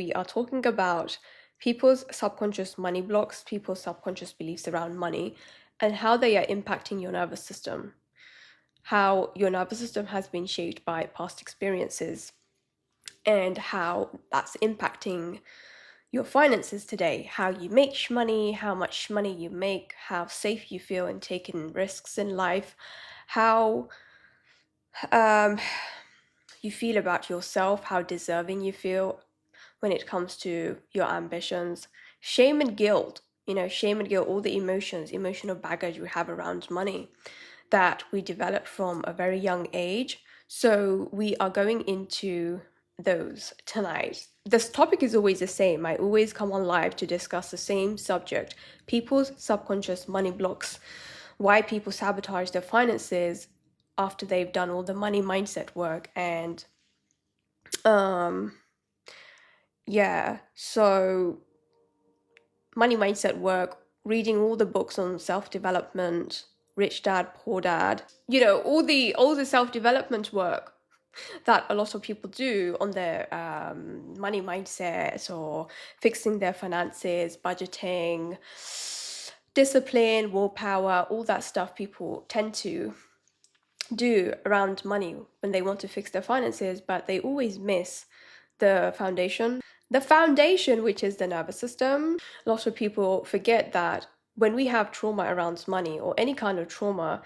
We are talking about people's subconscious money blocks, people's subconscious beliefs around money, and how they are impacting your nervous system. How your nervous system has been shaped by past experiences, and how that's impacting your finances today, how you make money, how much money you make, how safe you feel in taking risks in life, how um, you feel about yourself, how deserving you feel when it comes to your ambitions. Shame and guilt, shame and guilt, all the emotional baggage we have around money that we developed from a very young age. So we are going into those tonight. This topic is always the same. I always come on live to discuss the same subject: people's subconscious money blocks, why people sabotage their finances after they've done all the money mindset work. And so money mindset work, reading all the books on self-development, Rich Dad, Poor Dad, all the self-development work that a lot of people do on their money mindset or fixing their finances, budgeting, discipline, willpower, all that stuff people tend to do around money when they want to fix their finances, but they always miss the foundation. The foundation, which is the nervous system. A lot of people forget that when we have trauma around money or any kind of trauma,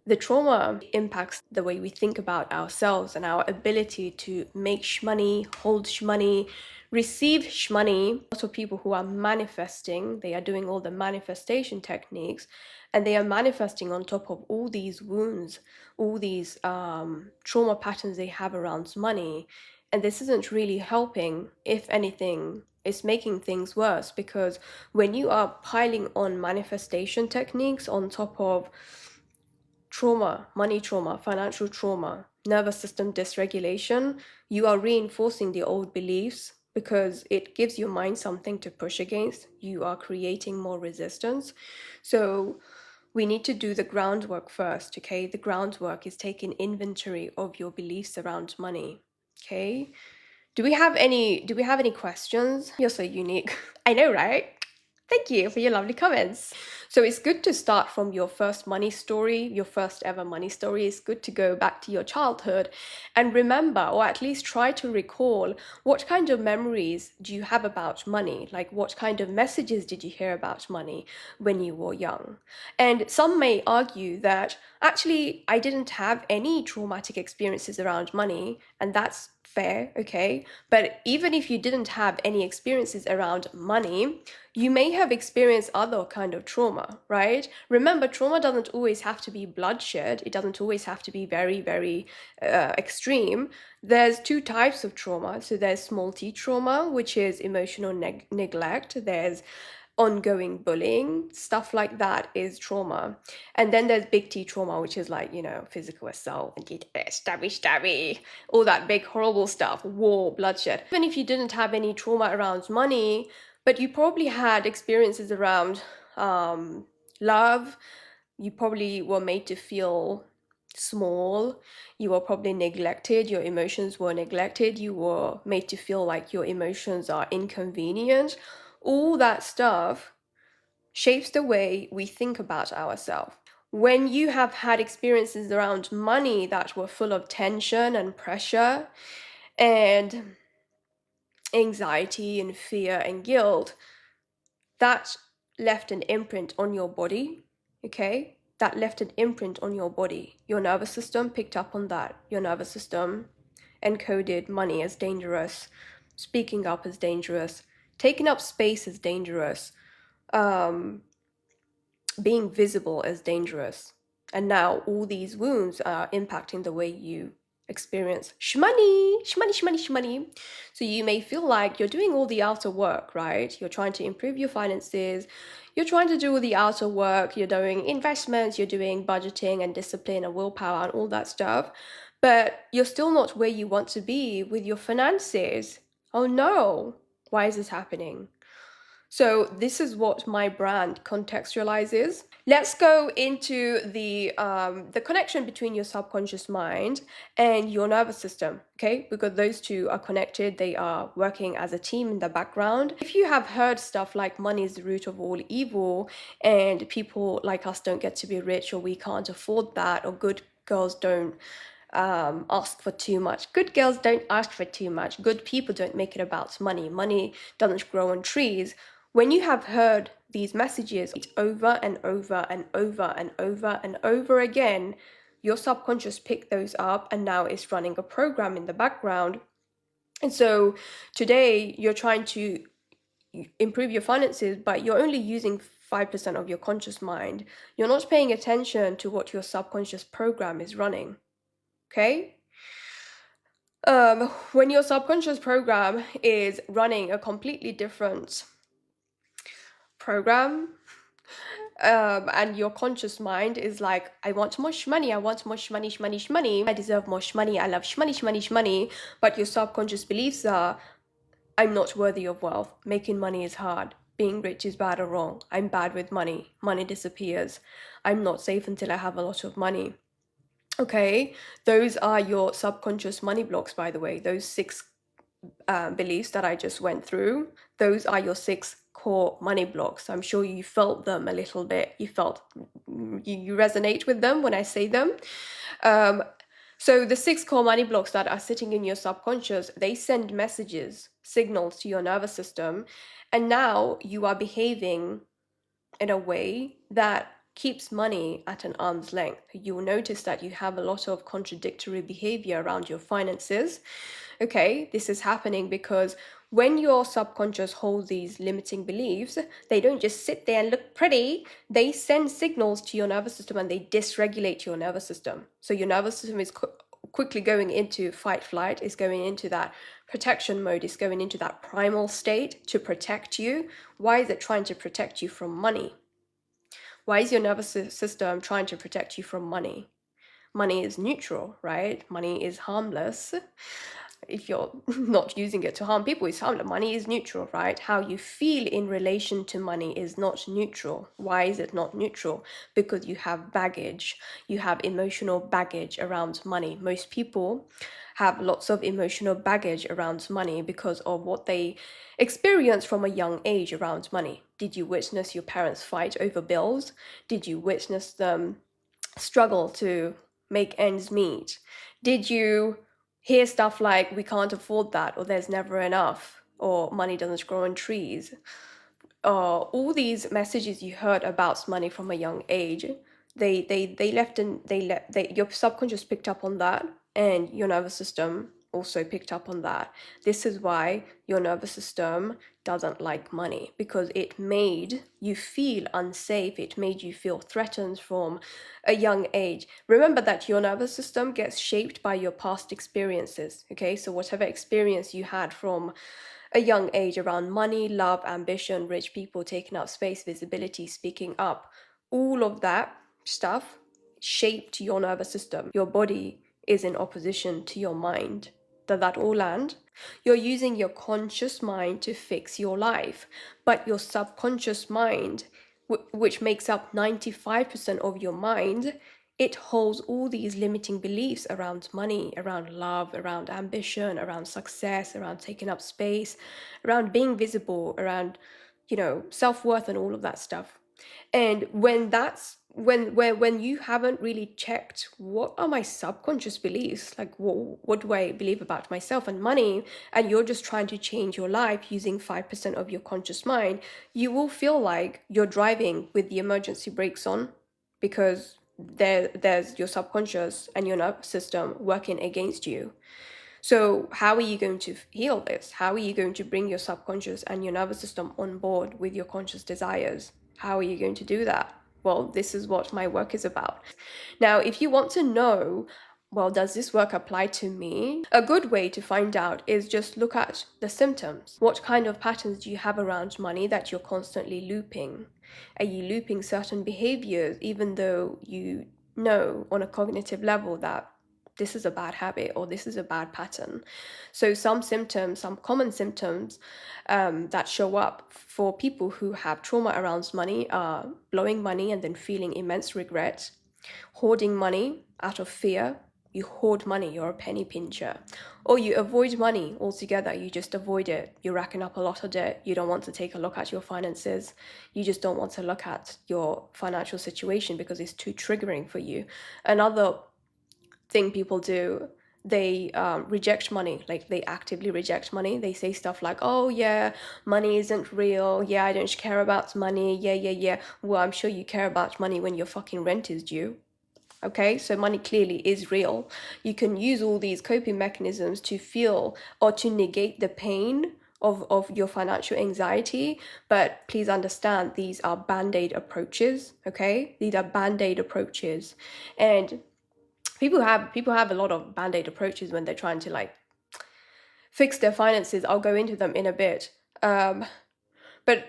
the trauma impacts the way we think about ourselves and our ability to make shmoney, hold shmoney, receive shmoney. A lot of people who are manifesting, they are doing all the manifestation techniques, and they are manifesting on top of all these wounds, all these trauma patterns they have around money. And this isn't really helping. If anything, it's making things worse, because when you are piling on manifestation techniques on top of trauma, money trauma, financial trauma, nervous system dysregulation, you are reinforcing the old beliefs, because it gives your mind something to push against. You are creating more resistance. So we need to do the groundwork first, okay? The groundwork is taking inventory of your beliefs around money, okay? Do we have any questions? You're so unique. I know, right? Thank you for your lovely comments. So it's good to start from your first money story, your first ever money story. It's good to go back to your childhood and remember, or at least try to recall, what kind of memories do you have about money? Like, what kind of messages did you hear about money when you were young? And some may argue that actually I didn't have any traumatic experiences around money, and that's fair, okay? But even if you didn't have any experiences around money, you may have experienced other kind of trauma, right? Remember, trauma doesn't always have to be bloodshed. It doesn't always have to be very, very extreme. There's two types of trauma. So there's small t trauma, which is emotional neglect. There's ongoing bullying, stuff like that is trauma. And then there's big T trauma, which is like, physical assault, stabby, all that big horrible stuff, war, bloodshed. Even if you didn't have any trauma around money, but you probably had experiences around love, you probably were made to feel small, you were probably neglected, your emotions were neglected, you were made to feel like your emotions are inconvenient. All that stuff shapes the way we think about ourselves. When you have had experiences around money that were full of tension and pressure and anxiety and fear and guilt, that left an imprint on your body, okay? That left an imprint on your body. Your nervous system picked up on that. Your nervous system encoded money as dangerous, speaking up as dangerous, taking up space is dangerous, being visible is dangerous. And now all these wounds are impacting the way you experience shmoney. So you may feel like you're doing all the outer work, right? You're trying to improve your finances, you're trying to do all the outer work, you're doing investments, you're doing budgeting and discipline and willpower and all that stuff, but you're still not where you want to be with your finances. Oh no, why is this happening? So this is what my brand contextualizes. Let's go into the connection between your subconscious mind and your nervous system, okay? Because those two are connected. They are working as a team in the background. If you have heard stuff like money is the root of all evil, and people like us don't get to be rich, or we can't afford that, or good girls don't ask for too much. Good girls don't ask for too much. Good people don't make it about money. Money doesn't grow on trees. When you have heard these messages over and over and over and over and over again, your subconscious picked those up and now it's running a program in the background. And so today you're trying to improve your finances, but you're only using 5% of your conscious mind. You're not paying attention to what your subconscious program is running. Okay? When your subconscious program is running a completely different program, and your conscious mind is like, I want more money, I want more money, I deserve more money, I love money, but your subconscious beliefs are, I'm not worthy of wealth, making money is hard, being rich is bad or wrong, I'm bad with money, money disappears, I'm not safe until I have a lot of money. Okay, those are your subconscious money blocks, by the way. Those 6 beliefs that I just went through, those are your 6 core money blocks. I'm sure you felt them a little bit. You resonate with them when I say them. So the 6 core money blocks that are sitting in your subconscious, they send messages, signals to your nervous system, and now you are behaving in a way that keeps money at an arm's length. You will notice that you have a lot of contradictory behavior around your finances. Okay, this is happening because when your subconscious holds these limiting beliefs, they don't just sit there and look pretty. They send signals to your nervous system and they dysregulate your nervous system. So your nervous system is quickly going into fight flight, is going into that protection mode, is going into that primal state to protect you. Why is it trying to protect you from money? Why is your nervous system trying to protect you from money? Money is neutral, right? Money is harmless. If you're not using it to harm people, it's harmless. Money is neutral, right? How you feel in relation to money is not neutral. Why is it not neutral? Because you have baggage. You have emotional baggage around money. Most people have lots of emotional baggage around money because of what they experience from a young age around money. Did you witness your parents fight over bills? Did you witness them struggle to make ends meet? Did you hear stuff like, we can't afford that, or there's never enough, or money doesn't grow on trees? All these messages you heard about money from a young age, your subconscious picked up on that, and your nervous system also picked up on that. This is why your nervous system doesn't like money, because it made you feel unsafe. It made you feel threatened from a young age. Remember that your nervous system gets shaped by your past experiences, okay? So whatever experience you had from a young age around money, love, ambition, rich people, taking up space, visibility, speaking up, all of that stuff shaped your nervous system. Your body is in opposition to your mind. Does that all land? You're using your conscious mind to fix your life, but your subconscious mind, which makes up 95% of your mind, it holds all these limiting beliefs around money, around love, around ambition, around success, around taking up space, around being visible, around, self-worth and all of that stuff. And when you haven't really checked, what are my subconscious beliefs, like what do I believe about myself and money, and you're just trying to change your life using 5% of your conscious mind, you will feel like you're driving with the emergency brakes on, because there's your subconscious and your nervous system working against you. So how are you going to heal this? How are you going to bring your subconscious and your nervous system on board with your conscious desires? How are you going to do that? Well, this is what my work is about. Now, if you want to know, well, does this work apply to me? A good way to find out is just look at the symptoms. What kind of patterns do you have around money that you're constantly looping? Are you looping certain behaviors even though you know on a cognitive level that this is a bad habit, or this is a bad pattern. So some symptoms, some common symptoms that show up for people who have trauma around money are blowing money and then feeling immense regret, hoarding money out of fear. You hoard money, you're a penny pincher. Or you avoid money altogether, you just avoid it. You're racking up a lot of debt, you don't want to take a look at your finances, you just don't want to look at your financial situation because it's too triggering for you. Another thing people do, they reject money, like they actively reject money. They say stuff like, oh yeah, money isn't real, yeah, I don't care about money, yeah. Well, I'm sure you care about money when your fucking rent is due. Okay, so money clearly is real. You can use all these coping mechanisms to feel or to negate the pain of your financial anxiety, but please understand these are band-aid approaches. Okay, these are band-aid approaches, and people have a lot of band-aid approaches when they're trying to like fix their finances. I'll go into them in a bit, but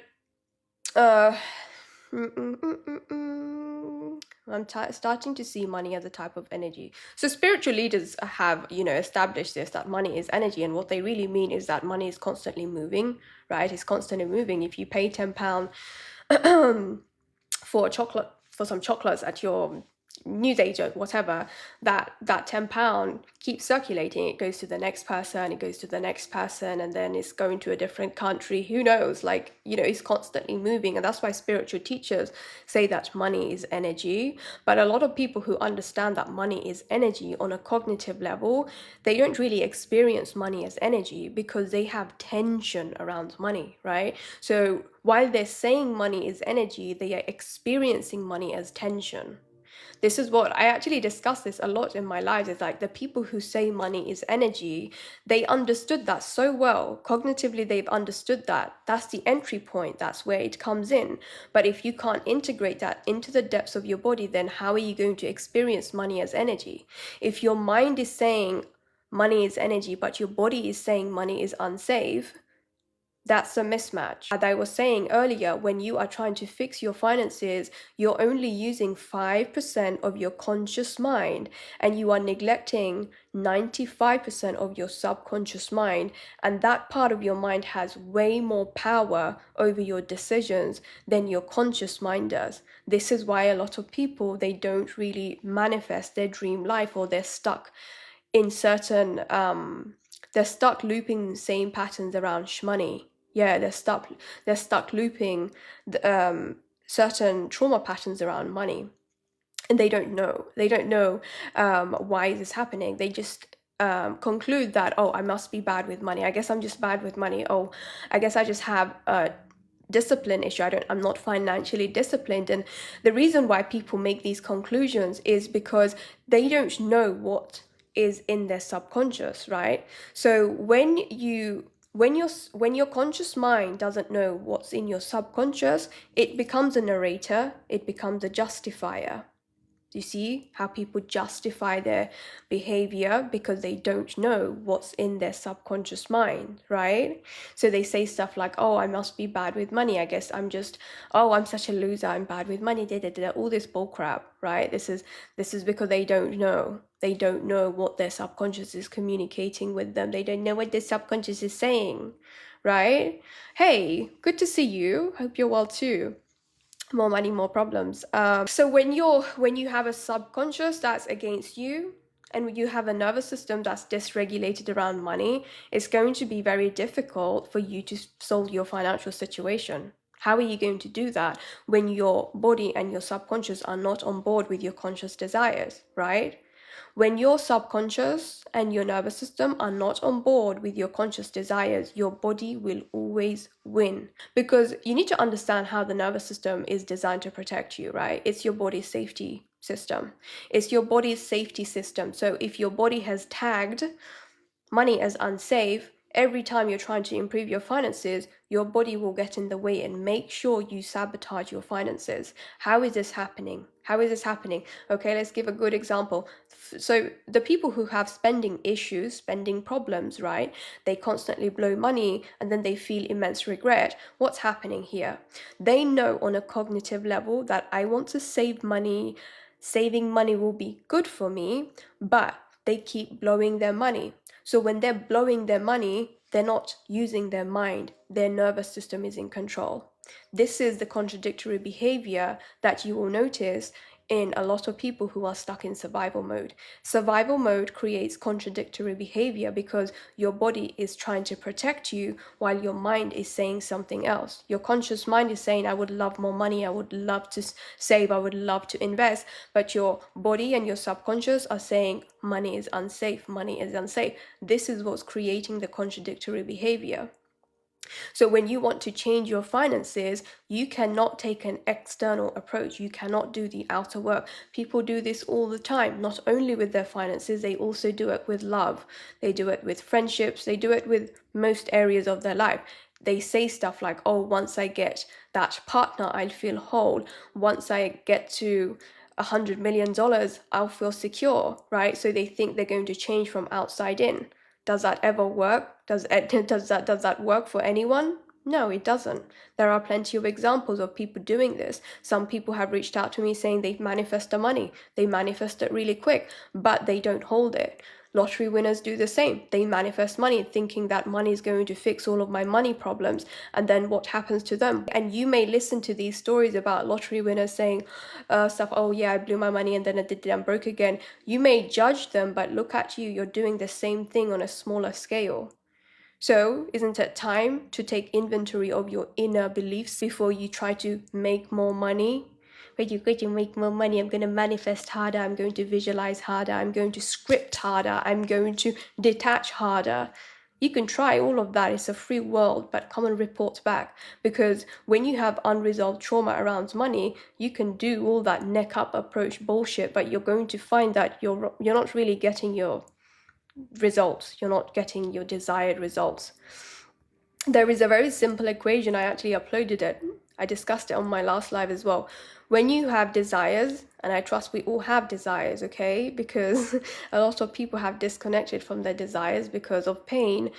I'm starting to see money as a type of energy. So spiritual leaders have, established this, that money is energy. And what they really mean is that money is constantly moving, right? It's constantly moving. If you pay £10 for some chocolates at your newsagent, whatever, that £10 keeps circulating. It goes to the next person, it goes to the next person, and then it's going to a different country. Who knows? Like, it's constantly moving. And that's why spiritual teachers say that money is energy. But a lot of people who understand that money is energy on a cognitive level, they don't really experience money as energy because they have tension around money, right? So while they're saying money is energy, they are experiencing money as tension. This is what I actually discuss this a lot in my lives. It's like the people who say money is energy, they understood that so well. Cognitively, they've understood that. That's the entry point. That's where it comes in. But if you can't integrate that into the depths of your body, then how are you going to experience money as energy? If your mind is saying money is energy, but your body is saying money is unsafe, that's a mismatch. As I was saying earlier, when you are trying to fix your finances, you're only using 5% of your conscious mind and you are neglecting 95% of your subconscious mind. And that part of your mind has way more power over your decisions than your conscious mind does. This is why a lot of people, they don't really manifest their dream life, or they're stuck in certain, they're stuck looping the same patterns around money. Yeah, they're stuck looping certain trauma patterns around money, and they don't know why is this happening. They just conclude that, oh, I must be bad with money. I guess I'm just bad with money. Oh, I guess I just have a discipline issue. I'm not financially disciplined. And the reason why people make these conclusions is because they don't know what is in their subconscious, right? So when your conscious mind doesn't know what's in your subconscious, it becomes a narrator, it becomes a justifier. Do you see how people justify their behavior because they don't know what's in their subconscious mind, right? So they say stuff like, oh, I must be bad with money. I guess I'm such a loser, I'm bad with money, all this bull crap, right? This is because they don't know. They don't know what their subconscious is communicating with them. They don't know what their subconscious is saying, right? Hey, good to see you. Hope you're well too. More money, more problems. So when you have a subconscious that's against you, and when you have a nervous system that's dysregulated around money, it's going to be very difficult for you to solve your financial situation. How are you going to do that when your body and your subconscious are not on board with your conscious desires, right? When your subconscious and your nervous system are not on board with your conscious desires, your body will always win. Because you need to understand how the nervous system is designed to protect you, right? It's your body's safety system. It's your body's safety system. So if your body has tagged money as unsafe, every time you're trying to improve your finances, your body will get in the way and make sure you sabotage your finances. How is this happening? Okay, let's give a good example. So the people who have spending issues, spending problems, right? They constantly blow money and then they feel immense regret. What's happening here? They know on a cognitive level that I want to save money. Saving money will be good for me, but they keep blowing their money. So when they're blowing their money, they're not using their mind. Their nervous system is in control. This is the contradictory behavior that you will notice in a lot of people who are stuck in survival mode. Survival mode creates contradictory behavior because your body is trying to protect you while your mind is saying something else. Your conscious mind is saying, I would love more money, I would love to save, I would love to invest. But your body and your subconscious are saying, money is unsafe, money is unsafe. This is what's creating the contradictory behavior. So when you want to change your finances, you cannot take an external approach. You cannot do the outer work. People do this all the time, not only with their finances, they also do it with love. They do it with friendships. They do it with most areas of their life. They say stuff like, oh, once I get that partner, I'll feel whole. Once I get to $100 million, I'll feel secure, right? So they think they're going to change from outside in. Does that ever work? Does that work for anyone? No, it doesn't. There are plenty of examples of people doing this. Some people have reached out to me saying they've manifested money. They manifest it really quick, but they don't hold it. Lottery winners do the same. They manifest money thinking that money is going to fix all of my money problems. And then what happens to them? And you may listen to these stories about lottery winners saying stuff, oh yeah, I blew my money and then I'm broke again. You may judge them, but look at you. You're doing the same thing on a smaller scale. So isn't it time to take inventory of your inner beliefs before you try to make more money? When you're going to make more money, I'm going to manifest harder, I'm going to visualize harder, I'm going to script harder, I'm going to detach harder. You can try all of that. It's a free world, but come and report back. Because when you have unresolved trauma around money, you can do all that neck up approach bullshit, but you're going to find that you're not really getting your results. You're not getting your desired results. There is a very simple equation. I actually uploaded it. I discussed it on my last live as well. When you have desires, and I trust we all have desires, okay? Because a lot of people have disconnected from their desires because of pain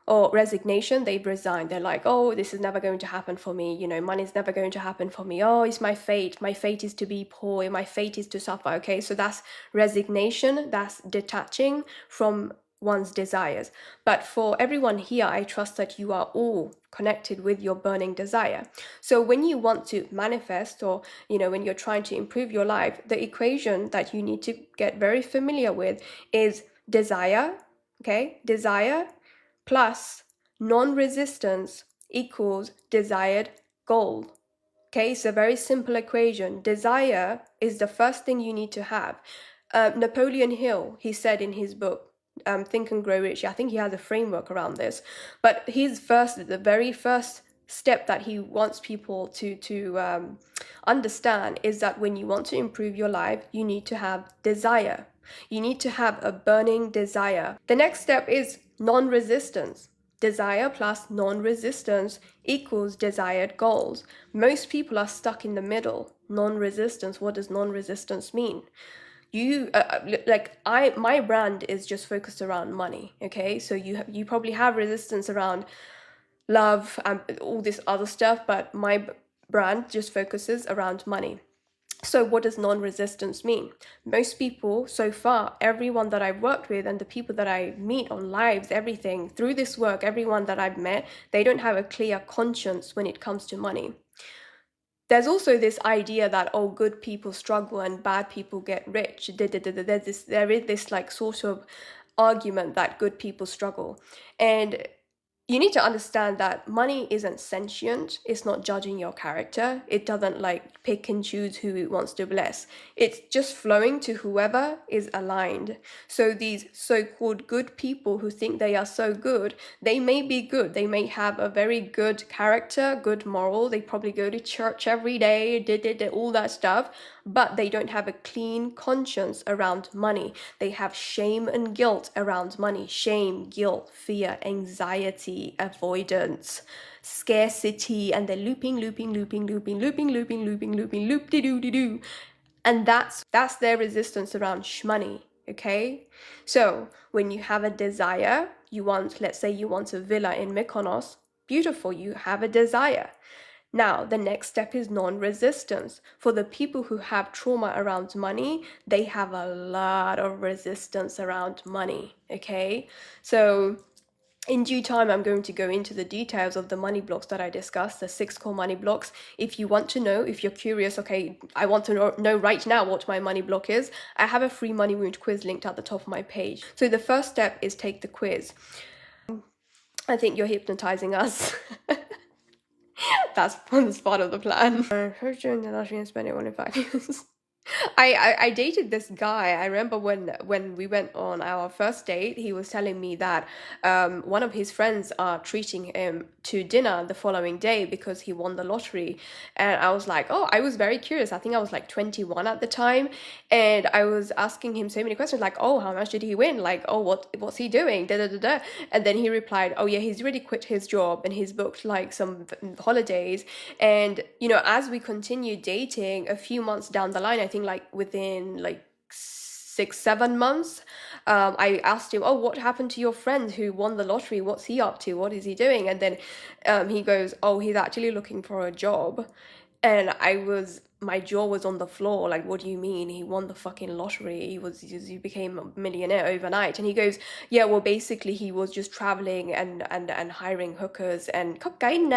or resignation. They've resigned. They're like, oh, this is never going to happen for me. You know, money's never going to happen for me. Oh, it's my fate. My fate is to be poor. My fate is to suffer. Okay, so that's resignation. That's detaching from one's desires. But for everyone here, I trust that you are all connected with your burning desire. So when you want to manifest, or when you're trying to improve your life, the equation that you need to get very familiar with is desire. Okay, desire plus non-resistance equals desired goal. Okay, it's a very simple equation. Desire is the first thing you need to have. Napoleon Hill, he said in his book, Think and Grow Rich. I think he has a framework around this. But the very first step that he wants people to understand is that when you want to improve your life, you need to have desire. You need to have a burning desire. The next step is non-resistance. Desire plus non-resistance equals desired goals. Most people are stuck in the middle. Non-resistance. What does non-resistance mean? My brand is just focused around money. Okay, so you probably have resistance around love and all this other stuff, but my brand just focuses around money. So what does non-resistance mean? Most people so far, everyone that I've worked with and the people that I meet on lives, everything through this work, everyone that I've met, they don't have a clear conscience when it comes to money. There's also this idea that, oh, good people struggle and bad people get rich. There is this like sort of argument that good people struggle. And you need to understand that money isn't sentient. It's not judging your character. It doesn't like pick and choose who it wants to bless. It's just flowing to whoever is aligned. So these so-called good people who think they are so good, they may be good. They may have a very good character, good moral. They probably go to church every day, all that stuff, but they don't have a clean conscience around money. They have shame and guilt around money. Shame, guilt, fear, anxiety, avoidance, scarcity, and they're looping, loop-de-doo-de-doo. And that's their resistance around money, okay? So when you have a desire, let's say you want a villa in Mykonos, beautiful, you have a desire. Now, the next step is non-resistance. For the people who have trauma around money, they have a lot of resistance around money, okay? So in due time, I'm going to go into the details of the money blocks that I discussed, the 6 core money blocks. If you want to know, if you're curious, okay, I want to know right now what my money block is, I have a free money wound quiz linked at the top of my page. So the first step is take the quiz. I think you're hypnotizing us. That's part of the plan. First during the last year spending on values. I dated this guy. I remember when we went on our first date, he was telling me that one of his friends are treating him to dinner the following day because he won the lottery. And I was like, oh, I was very curious. I think I was like 21 at the time, and I was asking him so many questions like, oh, how much did he win? Like, oh, what's he doing? Da da da da. And then he replied, oh yeah, he's already quit his job and he's booked like some holidays. And you know, as we continued dating, a few months down the line, I think like within like 6-7 months, I asked him, oh, what happened to your friend who won the lottery? What's he up to? What is he doing? And then he goes, oh, he's actually looking for a job. And my jaw was on the floor. Like, what do you mean? He won the fucking lottery. He became a millionaire overnight. And he goes, yeah, well, basically he was just traveling and hiring hookers and cocaine.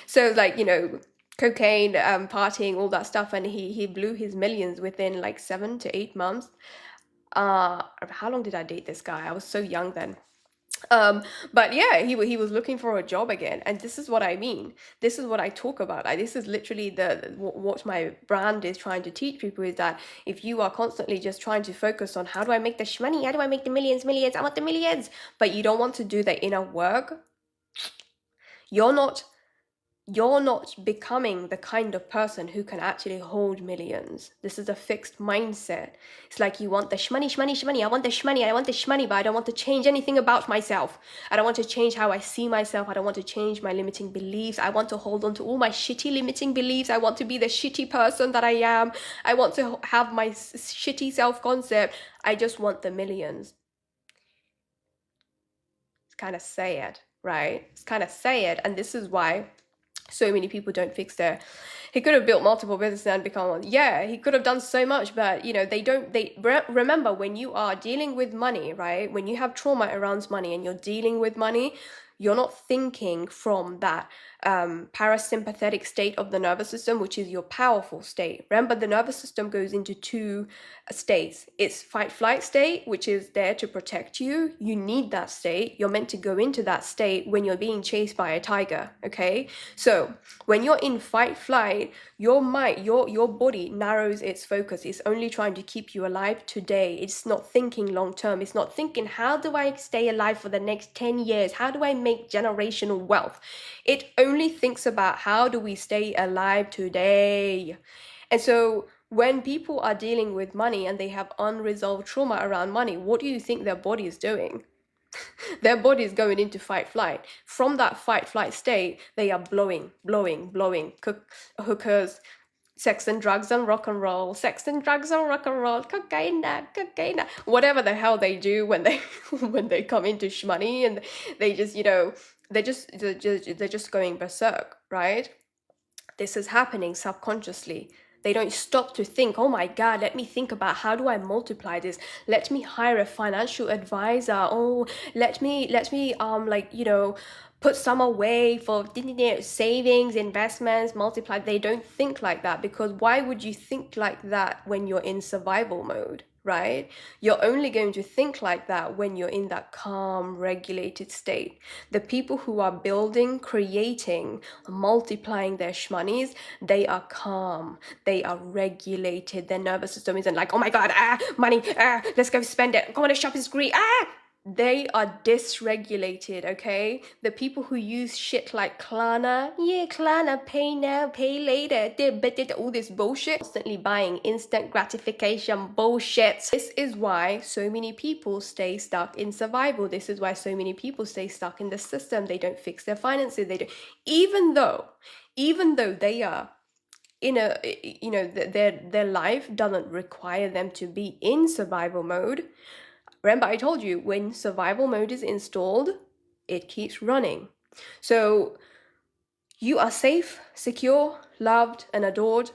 So like, you know, cocaine, partying, all that stuff. And he blew his millions within like 7 to 8 months. How long did I date this guy? I was so young then. But yeah, he was looking for a job again, and this is what I mean. This is what I talk about. Like, this is literally what my brand is trying to teach people, is that if you are constantly just trying to focus on how do I make the shmoney, how do I make the millions, I want the millions, but you don't want to do the inner work, you're not becoming the kind of person who can actually hold millions. This is a fixed mindset. It's like you want the shmoney. I want the shmoney, but I don't want to change anything about myself. I don't want to change how I see myself. I don't want to change my limiting beliefs. I want to hold on to all my shitty limiting beliefs. I want to be the shitty person that I am. I want to have my shitty self-concept. I just want the millions. It's kind of sad, right? It's kind of sad, and this is why so many people don't fix their. He could have built multiple businesses and become, yeah, he could have done so much, but you know, remember, when you are dealing with money, right, when you have trauma around money and you're dealing with money, you're not thinking from that parasympathetic state of the nervous system, which is your powerful state. Remember, the nervous system goes into 2 states. It's fight-flight state, which is there to protect you. You need that state. You're meant to go into that state when you're being chased by a tiger, okay? So when you're in fight-flight, your mind, your body narrows its focus. It's only trying to keep you alive today. It's not thinking long-term. It's not thinking, how do I stay alive for the next 10 years? How do I make generational wealth? It only thinks about, how do we stay alive today? And so when people are dealing with money and they have unresolved trauma around money, what do you think their body is doing? Their body is going into fight-flight. From that fight-flight state, they are blowing, hookers, sex and drugs and rock and roll, cocaine, whatever the hell they do when they come into shmoney, and they just, you know, they're just going berserk, right? This is happening subconsciously. They don't stop to think, oh my God, let me think about, how do I multiply this? Let me hire a financial advisor. Oh, let me like, you know, put some away for savings, investments, multiply. They don't think like that, because why would you think like that when you're in survival mode, right? You're only going to think like that when you're in that calm, regulated state. The people who are building, creating, multiplying their shmoneys, they are calm, they are regulated. Their nervous system isn't like, oh my God, money, let's go spend it, go on a shopping spree, They are dysregulated, okay? The people who use shit like Klarna, yeah, Klarna, pay now, pay later, all this bullshit, constantly buying instant gratification bullshit. This is why so many people stay stuck in survival. This is why so many people stay stuck in the system. They don't fix their finances. They don't, even though they are in a, you know, their life doesn't require them to be in survival mode. Remember, I told you, when survival mode is installed, it keeps running. So You are safe, secure, loved, and adored,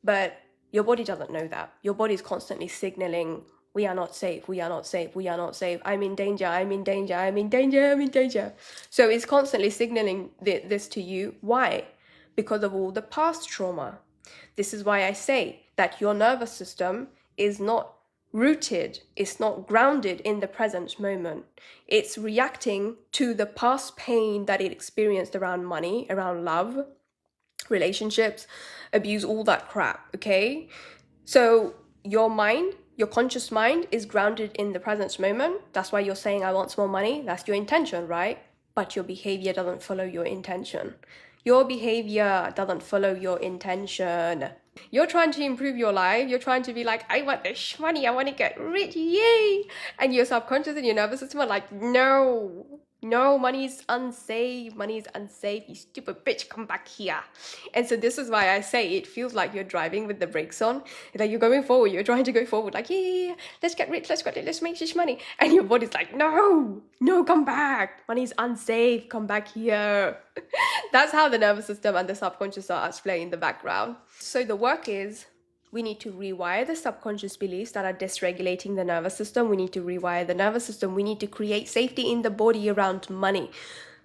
but your body doesn't know that. Your body is constantly signaling, we are not safe, we are not safe, we are not safe, I'm in danger, I'm in danger, I'm in danger, I'm in danger. So it's constantly signaling this to you. Why? Because of all the past trauma. This is why I say that your nervous system is not rooted, it's not grounded in the present moment. It's reacting to the past pain that it experienced around money, around love, relationships, abuse, all that crap, okay? So your mind, your conscious mind is grounded in the present moment. That's why you're saying, I want more money. That's your intention, right? But your behavior doesn't follow your intention. Your behavior doesn't follow your intention. You're trying to improve your life. You're trying to be like, I want this money. I want to get rich. Yay. And your subconscious and your nervous system are like, no, no, money is unsafe. Money is unsafe. You stupid bitch, come back here. And so this is why I say it feels like you're driving with the brakes on. Like you're going forward. You're trying to go forward. Like, yeah, let's get rich. Let's make this money. And your body's like, no, no, come back. Money is unsafe. Come back here. That's how the nervous system and the subconscious are playing in the background. So the work is, we need to rewire the subconscious beliefs that are dysregulating the nervous system. We need to rewire the nervous system. We need to create safety in the body around money.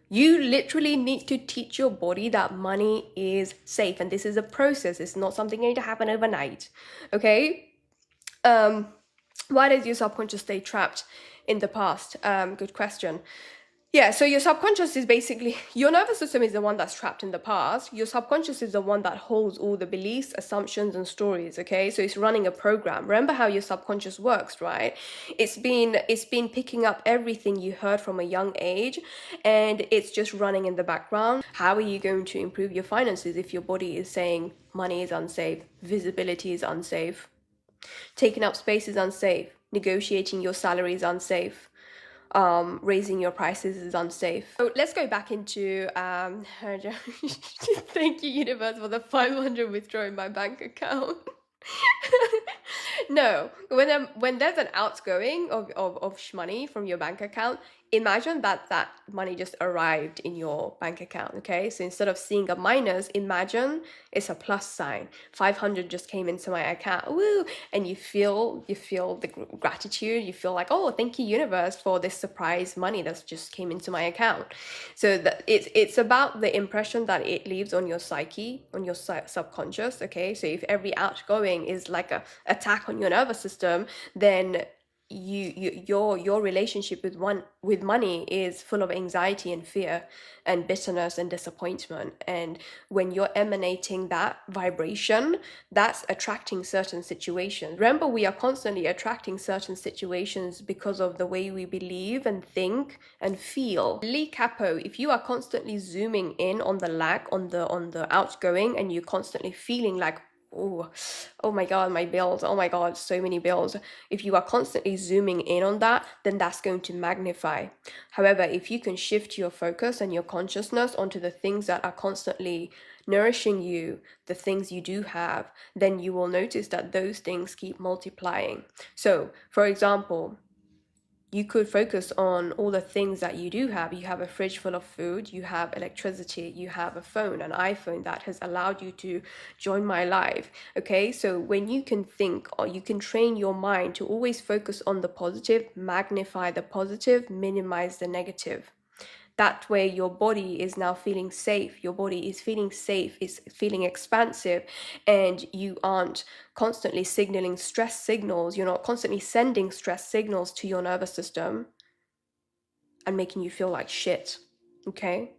You literally need to teach your body that money is safe. And this is a process. It's not something going to happen overnight. Okay? Why does your subconscious stay trapped in the past? Good question. Yeah, so your subconscious is basically, your nervous system is the one that's trapped in the past. Your subconscious is the one that holds all the beliefs, assumptions, and stories, okay? So it's running a program. Remember how your subconscious works, right? It's been picking up everything you heard from a young age, and it's just running in the background. How are you going to improve your finances if your body is saying money is unsafe, visibility is unsafe, taking up space is unsafe, negotiating your salary is unsafe, raising your prices is unsafe. So let's go back into thank you universe for the 500 withdraw in my bank account. No, when there's an outgoing of money from your bank account, imagine that money just arrived in your bank account, okay? So instead of seeing a minus, imagine it's a plus sign. 500 just came into my account, woo! And you feel the gratitude. You feel like, oh, thank you universe for this surprise money that just came into my account. So it's about the impression that it leaves on your psyche, on your subconscious, okay? So if every outgoing is like a attack on your nervous system, then your relationship with money is full of anxiety and fear and bitterness and disappointment. And when you're emanating that vibration, that's attracting certain situations. Remember, we are constantly attracting certain situations because of the way we believe and think and feel. 𝐸𝐴𝐵𝐿, if you are constantly zooming in on the lack, on the outgoing, and you're constantly feeling like, oh my god, my bills, oh my god, so many bills. If you are constantly zooming in on that, then that's going to magnify. However, if you can shift your focus and your consciousness onto the things that are constantly nourishing you, the things you do have, then you will notice that those things keep multiplying. So, for example, you could focus on all the things that you do have. You have a fridge full of food, you have electricity, you have a phone, an iPhone that has allowed you to join my life. Okay, so when you can think, or you can train your mind to always focus on the positive, magnify the positive, minimize the negative. That way your body is now feeling safe. Your body is feeling safe, is feeling expansive, and you aren't constantly signaling stress signals. You're not constantly sending stress signals to your nervous system and making you feel like shit, okay?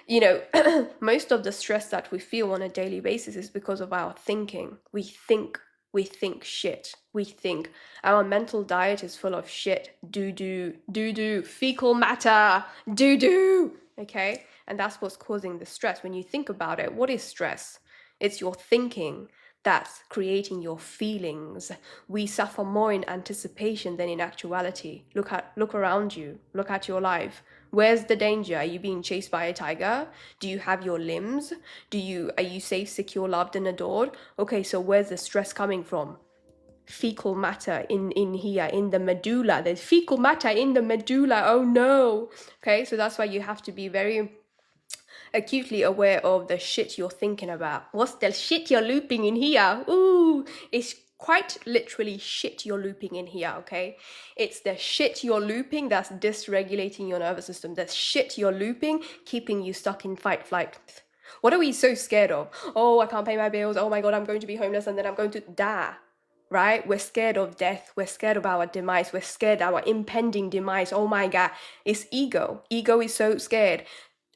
You know, most of the stress that we feel on a daily basis is because of our thinking. We think shit. We think our mental diet is full of shit, doo-doo, fecal matter, doo-doo, okay? And that's what's causing the stress. When you think about it, what is stress? It's your thinking that's creating your feelings. We suffer more in anticipation than in actuality. Look around you. Look at your life. Where's the danger? Are you being chased by a tiger? Do you have your limbs? Are you safe, secure, loved, and adored? Okay, so where's the stress coming from? Fecal matter in here, in the medulla. There's fecal matter in the medulla. Oh no. Okay, so that's why you have to be very acutely aware of the shit you're thinking about. What's the shit you're looping in here? Ooh, it's quite literally shit you're looping in here, okay? It's the shit you're looping that's dysregulating your nervous system. The shit you're looping, keeping you stuck in fight, flight. What are we so scared of? Oh, I can't pay my bills. Oh my God, I'm going to be homeless and then I'm going to die. Right? We're scared of death. We're scared of our demise. We're scared of our impending demise. Oh my God. It's ego. Ego is so scared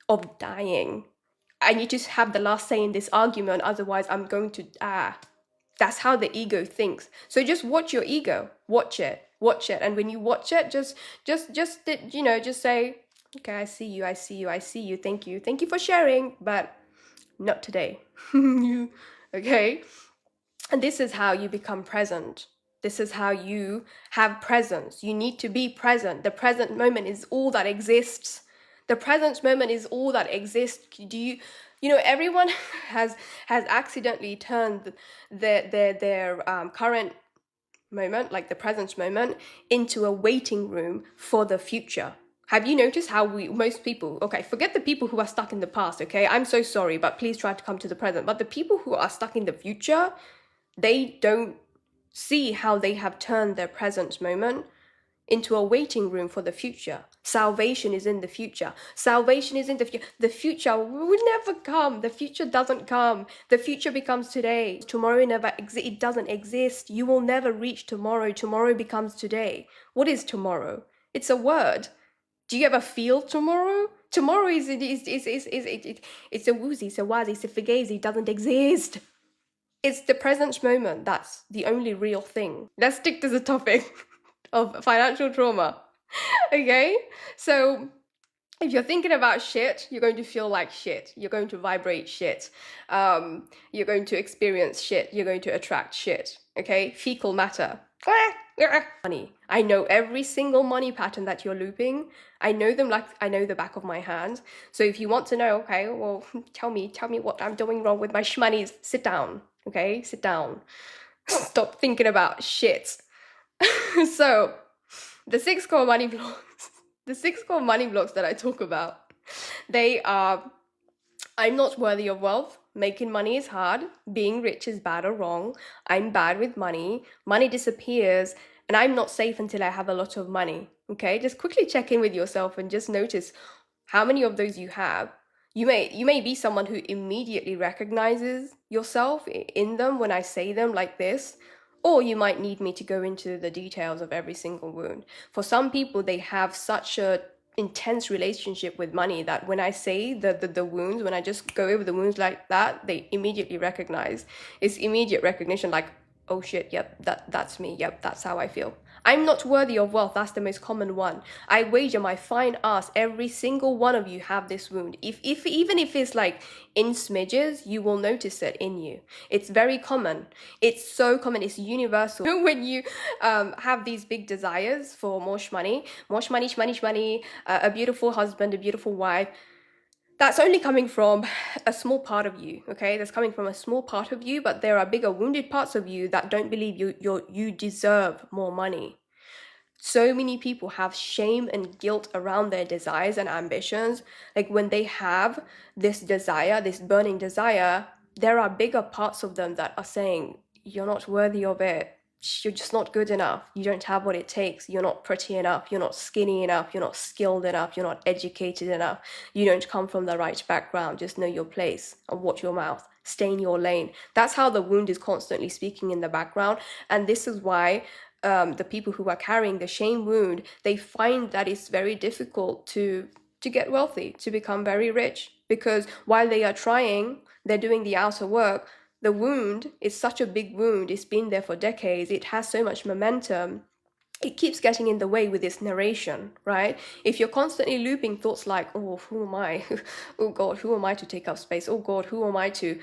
of dying. I need to have the last say in this argument, otherwise I'm going to die. That's how the ego thinks. So just watch your ego. Watch it. And when you watch it, just say, okay, I see you. Thank you for sharing, but not today. Okay? And this is how you become present. This is how you have presence. You need to be present. The present moment is all that exists. The present moment is all that exists. Everyone has accidentally turned their current moment, like the present moment, into a waiting room for the future. Have you noticed how most people, okay, forget the people who are stuck in the past, okay? I'm so sorry, but please try to come to the present. But the people who are stuck in the future, they don't see how they have turned their present moment into a waiting room for the future. Salvation is in the future. Salvation is in the future. The future will never come. The future doesn't come. The future becomes today. Tomorrow never exists. It doesn't exist. You will never reach tomorrow. Tomorrow becomes today. What is tomorrow? It's a word. Do you ever feel tomorrow? Tomorrow is a woozy, it's a wazi, it's a fugazi. It doesn't exist. It's the present moment that's the only real thing. Let's stick to the topic of financial trauma. Okay? So if you're thinking about shit, you're going to feel like shit. You're going to vibrate shit. You're going to experience shit. You're going to attract shit. Okay? Fecal matter. Money. I know every single money pattern that you're looping. I know them like I know the back of my hand. So if you want to know, okay, well, tell me what I'm doing wrong with my shmoneys. Sit down. Okay? Sit down. Stop thinking about shit. So, the 6 core money blocks, that I talk about, they are, I'm not worthy of wealth, making money is hard, being rich is bad or wrong, I'm bad with money disappears, and I'm not safe until I have a lot of money. Okay, just quickly check in with yourself and just notice how many of those you have. You may be someone who immediately recognizes yourself in them when I say them like this, or you might need me to go into the details of every single wound. For some people, they have such a intense relationship with money that when I say the wounds, when I just go over the wounds like that, they immediately recognize. It's immediate recognition, like, oh shit, yep, that's me, yep, that's how I feel. I'm not worthy of wealth, that's the most common one. I wager my fine ass, every single one of you have this wound. Even if it's like in smidges, you will notice it in you. It's very common. It's so common, it's universal. When you have these big desires for more shmoney, a beautiful husband, a beautiful wife, that's only coming from a small part of you, okay? That's coming from a small part of you, but there are bigger wounded parts of you that don't believe you deserve more money. So many people have shame and guilt around their desires and ambitions. Like when they have this desire, this burning desire, there are bigger parts of them that are saying, you're not worthy of it. You're just not good enough. You don't have what it takes. You're not pretty enough. You're not skinny enough. You're not skilled enough. You're not educated enough. You don't come from the right background. Just know your place and watch your mouth. Stay in your lane. That's how the wound is constantly speaking in the background. And this is why the people who are carrying the shame wound, they find that it's very difficult to get wealthy, to become very rich. Because while they are trying, they're doing the outer work. The wound is such a big wound. It's been there for decades. It has so much momentum. It keeps getting in the way with this narration, right? If you're constantly looping thoughts like, oh, who am I? Oh God, who am I to take up space? Oh God, who am I to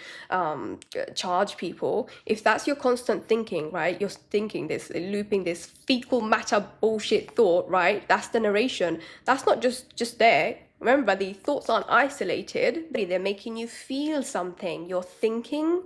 charge people? If that's your constant thinking, right? You're thinking this, looping this fecal matter bullshit thought, right? That's the narration. That's not just there. Remember, the thoughts aren't isolated. They're making you feel something. Your thinking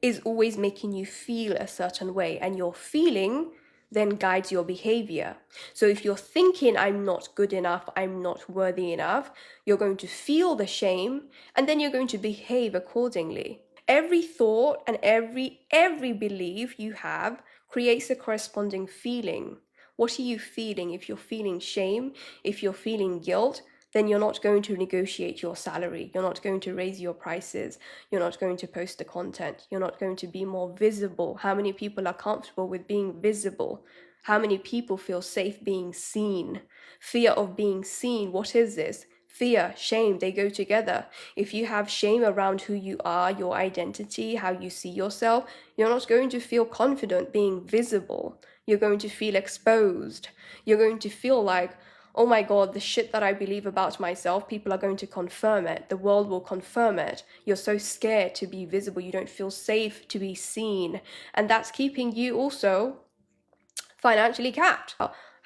is always making you feel a certain way, and your feeling then guides your behavior. So if you're thinking, I'm not good enough, I'm not worthy enough, you're going to feel the shame, and then you're going to behave accordingly. Every thought and every belief you have creates a corresponding feeling. What are you feeling? If you're feeling shame, if you're feeling guilt, then you're not going to negotiate your salary. You're not going to raise your prices. You're not going to post the content. You're not going to be more visible. How many people are comfortable with being visible? How many people feel safe being seen? Fear of being seen. What is this? Fear, shame, they go together. If you have shame around who you are, your identity, how you see yourself, you're not going to feel confident being visible. You're going to feel exposed. You're going to feel like, oh my God, the shit that I believe about myself, people are going to confirm it. The world will confirm it. You're so scared to be visible. You don't feel safe to be seen. And that's keeping you also financially capped.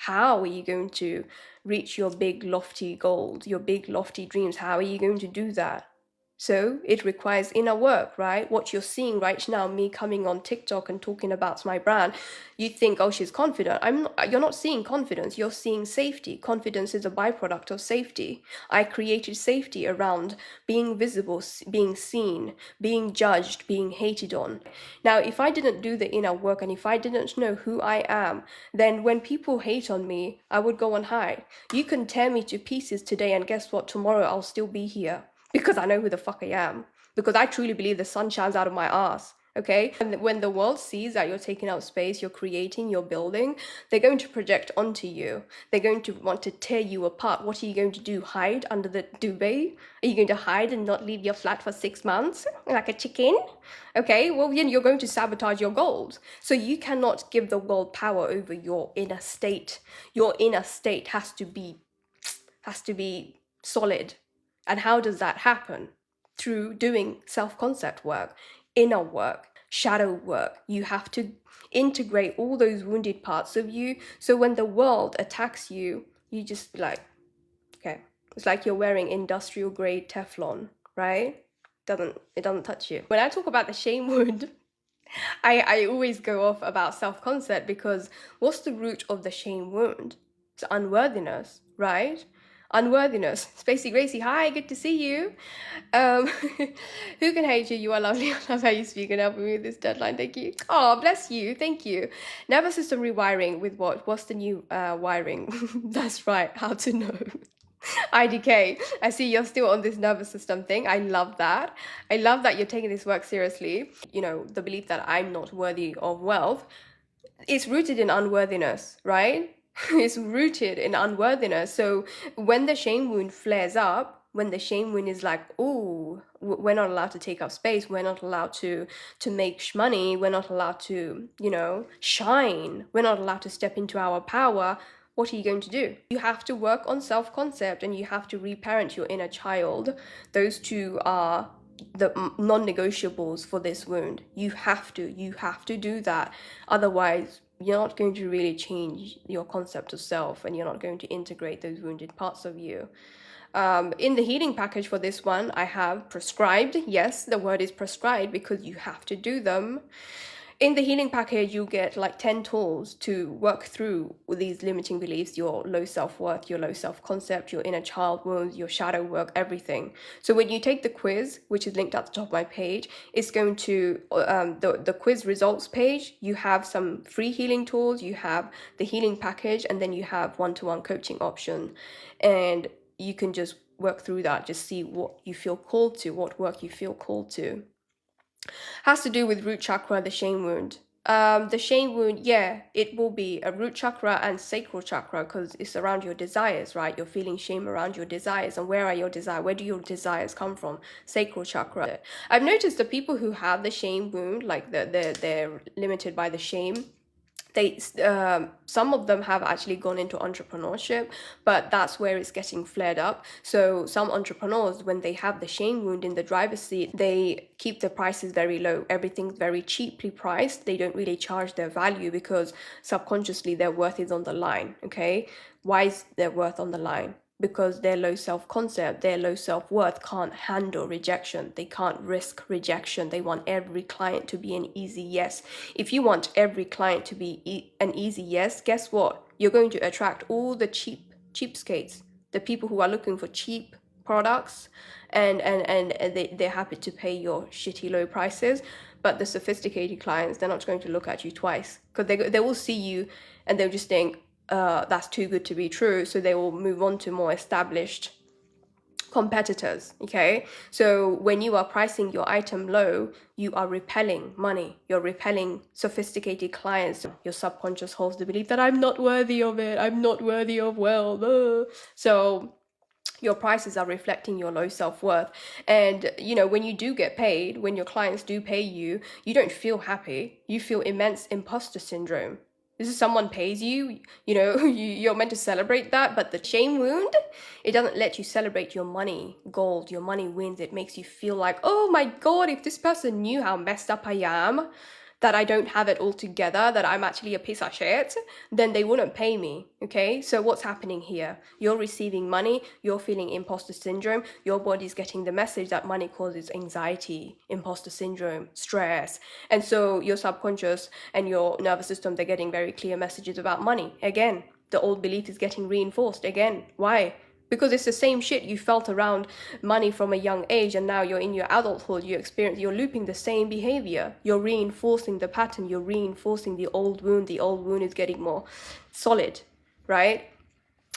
How are you going to reach your big lofty goals, your big lofty dreams? How are you going to do that? So it requires inner work, right? What you're seeing right now, me coming on TikTok and talking about my brand, you think, oh, she's confident. You're not seeing confidence, you're seeing safety. Confidence is a byproduct of safety. I created safety around being visible, being seen, being judged, being hated on. Now, if I didn't do the inner work and if I didn't know who I am, then when people hate on me, I would go on high. You can tear me to pieces today, and guess what? Tomorrow I'll still be here. Because I know who the fuck I am. Because I truly believe the sun shines out of my ass. Okay? And when the world sees that you're taking out space, you're creating, you're building, they're going to project onto you. They're going to want to tear you apart. What are you going to do? Hide under the duvet? Are you going to hide and not leave your flat for 6 months? Like a chicken? Okay? Well, then you're going to sabotage your goals. So you cannot give the world power over your inner state. Your inner state has to be solid. And how does that happen? Through doing self-concept work, inner work, shadow work. You have to integrate all those wounded parts of you. So when the world attacks you, you just be like, okay. It's like you're wearing industrial grade Teflon, right? It doesn't touch you. When I talk about the shame wound, I always go off about self-concept, because what's the root of the shame wound? It's unworthiness, right? Unworthiness. Spacey Gracie, hi, good to see you. Who can hate you? You are lovely. I love how you speak and helping me with this deadline. Thank you. Oh, bless you. Thank you. Nervous system rewiring with what? What's the new wiring? That's right. How to know. IDK, I see you're still on this nervous system thing. I love that. I love that you're taking this work seriously. You know, the belief that I'm not worthy of wealth, it's rooted in unworthiness, right? It's rooted in unworthiness. So when the shame wound flares up, when the shame wound is like, oh, we're not allowed to take up space, we're not allowed to make money, we're not allowed to, you know, shine, we're not allowed to step into our power, what are you going to do? You have to work on self-concept and you have to reparent your inner child. Those two are the non-negotiables for this wound. You have to do that. Otherwise, you're not going to really change your concept of self, and you're not going to integrate those wounded parts of you. In the healing package for this one, I have prescribed. Yes, the word is prescribed because you have to do them. In the healing package, you get like 10 tools to work through with these limiting beliefs, your low self-worth, your low self-concept, your inner child wounds, your shadow work, everything. So when you take the quiz, which is linked at the top of my page, it's going to, the quiz results page, you have some free healing tools, you have the healing package, and then you have one-to-one coaching option. And you can just work through that, just see what you feel called to, what work you feel called to. Has to do with root chakra, the shame wound. The shame wound, yeah, it will be a root chakra and sacral chakra because it's around your desires, right? You're feeling shame around your desires. And where are your desires? Where do your desires come from? Sacral chakra. I've noticed the people who have the shame wound, like they're limited by the shame, some of them have actually gone into entrepreneurship, but that's where it's getting flared up. So some entrepreneurs, when they have the shame wound in the driver's seat, they keep the prices very low. Everything's very cheaply priced. They don't really charge their value because subconsciously their worth is on the line. Okay, why is their worth on the line? because their low self-concept, their low self-worth can't handle rejection. They can't risk rejection. They want every client to be an easy yes. If you want every client to be an easy yes, guess what? You're going to attract all the cheapskates, the people who are looking for cheap products, and they're happy to pay your shitty low prices. But the sophisticated clients, they're not going to look at you twice, because they will see you and they'll just think, that's too good to be true. So they will move on to more established competitors. Okay, so when you are pricing your item low, you are repelling money, you're repelling sophisticated clients. Your subconscious holds the belief that I'm not worthy of it, I'm not worthy of wealth. So your prices are reflecting your low self-worth. And you know, when you do get paid, when your clients do pay you, you don't feel happy, you feel immense imposter syndrome. This is someone pays you, you know, you're meant to celebrate that, but the shame wound, it doesn't let you celebrate your money gold, your money wins. It makes you feel like, oh my God, if this person knew how messed up I am, that I don't have it all together, that I'm actually a piece of shit, then they wouldn't pay me. Okay, so what's happening here? You're receiving money, you're feeling imposter syndrome, your body's getting the message that money causes anxiety, imposter syndrome, stress. And so your subconscious and your nervous system, they're getting very clear messages about money. Again, the old belief is getting reinforced again. Why? Because it's the same shit you felt around money from a young age, and now you're in your adulthood, you're looping the same behavior. You're reinforcing the pattern, you're reinforcing the old wound. The old wound is getting more solid, right?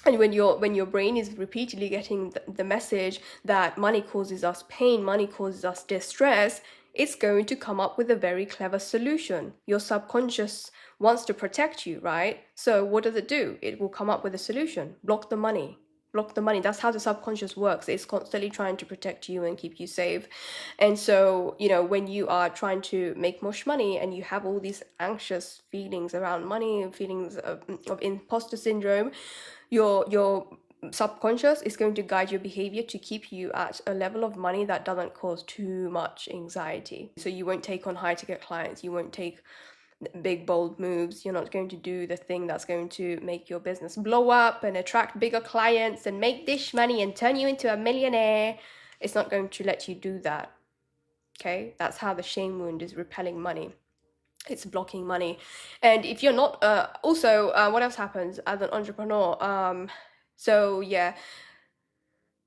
And when your brain is repeatedly getting the message that money causes us pain, money causes us distress, it's going to come up with a very clever solution. Your subconscious wants to protect you, right? So what does it do? It will come up with a solution. Block the money. Block the money. That's how the subconscious works. It's constantly trying to protect you and keep you safe. And so, you know, when you are trying to make much money and you have all these anxious feelings around money and feelings of imposter syndrome, your subconscious is going to guide your behavior to keep you at a level of money that doesn't cause too much anxiety. So you won't take on high ticket clients, you won't take big bold moves, you're not going to do the thing that's going to make your business blow up and attract bigger clients and make dish money and turn you into a millionaire. It's not going to let you do that. Okay, that's how the shame wound is repelling money. It's blocking money. And if you're not what else happens as an entrepreneur? So yeah,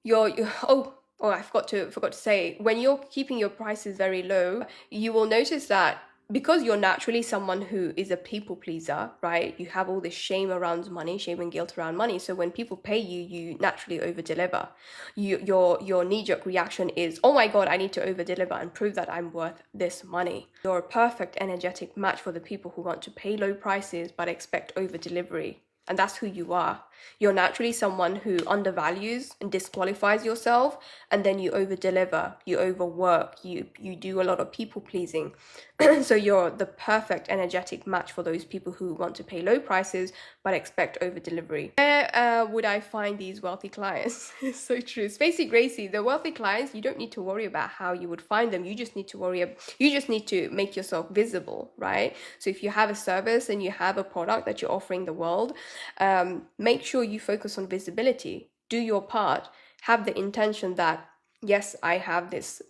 I forgot to say, when you're keeping your prices very low, you will notice that because you're naturally someone who is a people pleaser, right? You have all this shame around money, shame and guilt around money. So when people pay you, you naturally over deliver. Your knee-jerk reaction is, oh my God, I need to over deliver and prove that I'm worth this money. You're a perfect energetic match for the people who want to pay low prices but expect over delivery. And that's who you are. You're naturally someone who undervalues and disqualifies yourself, and then you over deliver, you overwork, you do a lot of people pleasing. So you're the perfect energetic match for those people who want to pay low prices but expect over delivery. Where would I find these wealthy clients? It's so true. Spacey Gracie, the wealthy clients, you don't need to worry about how you would find them. You just need to make yourself visible, right? So if you have a service and you have a product that you're offering the world, make sure you focus on visibility. Do your part. Have the intention that, yes, I have this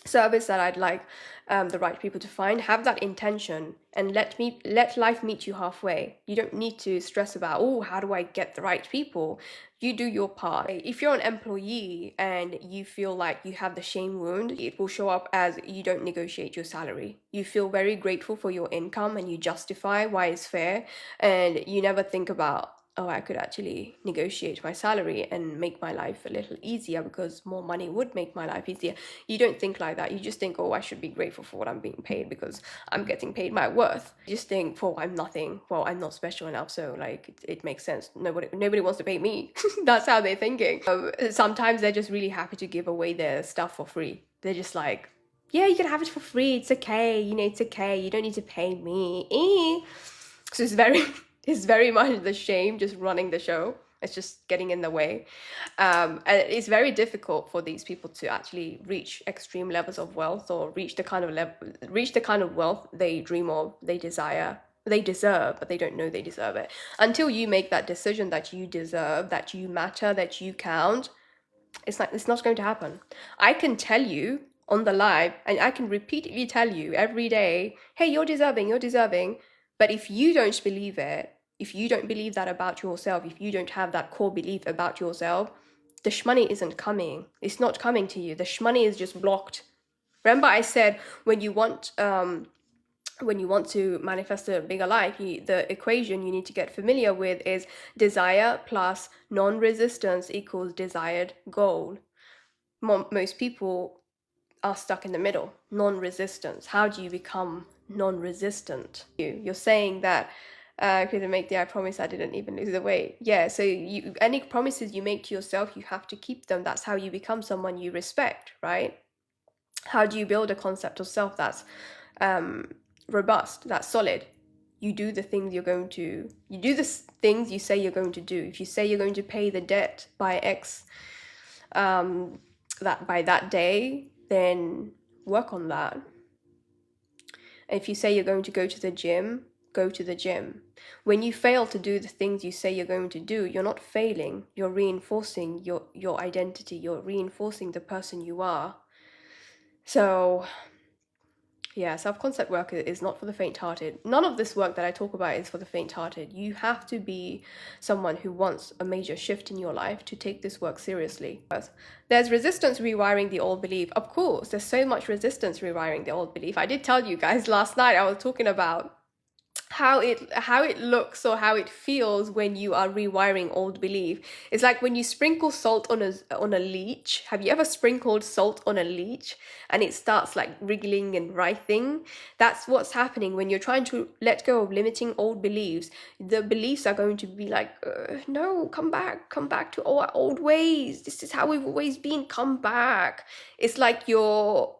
service that I'd like the right people to find. Have that intention and let life meet you halfway. You don't need to stress about, oh, how do I get the right people? You do your part. If you're an employee and you feel like you have the shame wound, it will show up as you don't negotiate your salary. You feel very grateful for your income and you justify why it's fair, and you never think about, oh, I could actually negotiate my salary and make my life a little easier because more money would make my life easier. You don't think like that. You just think, oh, I should be grateful for what I'm being paid because I'm getting paid my worth. You just think, oh, I'm nothing. Well, I'm not special enough, so like it makes sense. Nobody wants to pay me. That's how they're thinking. Sometimes they're just really happy to give away their stuff for free. They're just like, yeah, you can have it for free. It's okay. You know, it's okay. You don't need to pay me. So it's very much the shame just running the show. It's just getting in the way. And it's very difficult for these people to actually reach extreme levels of wealth or reach the kind of wealth they dream of, they desire. they deserve, but they don't know they deserve it. Until you make that decision that you deserve, that you matter, that you count, it's not going to happen. I can tell you on the live, and I can repeatedly tell you every day, hey, you're deserving, you're deserving. But if you don't believe it, if you don't believe that about yourself, if you don't have that core belief about yourself, the shmoney isn't coming. It's not coming to you. The shmoney is just blocked. Remember I said, when you want to manifest a bigger life, the equation you need to get familiar with is desire plus non-resistance equals desired goal. Most people are stuck in the middle. Non-resistance. How do you become non-resistant? You're saying that I couldn't make the I promise I didn't even lose the weight. Yeah, so any promises you make to yourself, you have to keep them. That's how you become someone you respect, right? How do you build a concept of self that's robust, that's solid? You do the things you do the things you say you're going to do. If you say you're going to pay the debt by X, that by that day, then work on that. And if you say you're going to go to the gym, go to the gym. When you fail to do the things you say you're going to do, you're not failing, you're reinforcing your identity, you're reinforcing the person you are. So yeah, self-concept work is not for the faint-hearted. None of this work that I talk about is for the faint-hearted. You have to be someone who wants a major shift in your life to take this work seriously. There's resistance rewiring the old belief. Of course, there's so much resistance rewiring the old belief. I did tell you guys last night, I was talking about how it looks or how it feels when you are rewiring old belief. It's like when you sprinkle salt on a leech. Have you ever sprinkled salt on a leech and it starts like wriggling and writhing? That's what's happening when you're trying to let go of limiting old beliefs. The beliefs are going to be like, no, come back to our old ways. This is how we've always been. Come back. It's like you're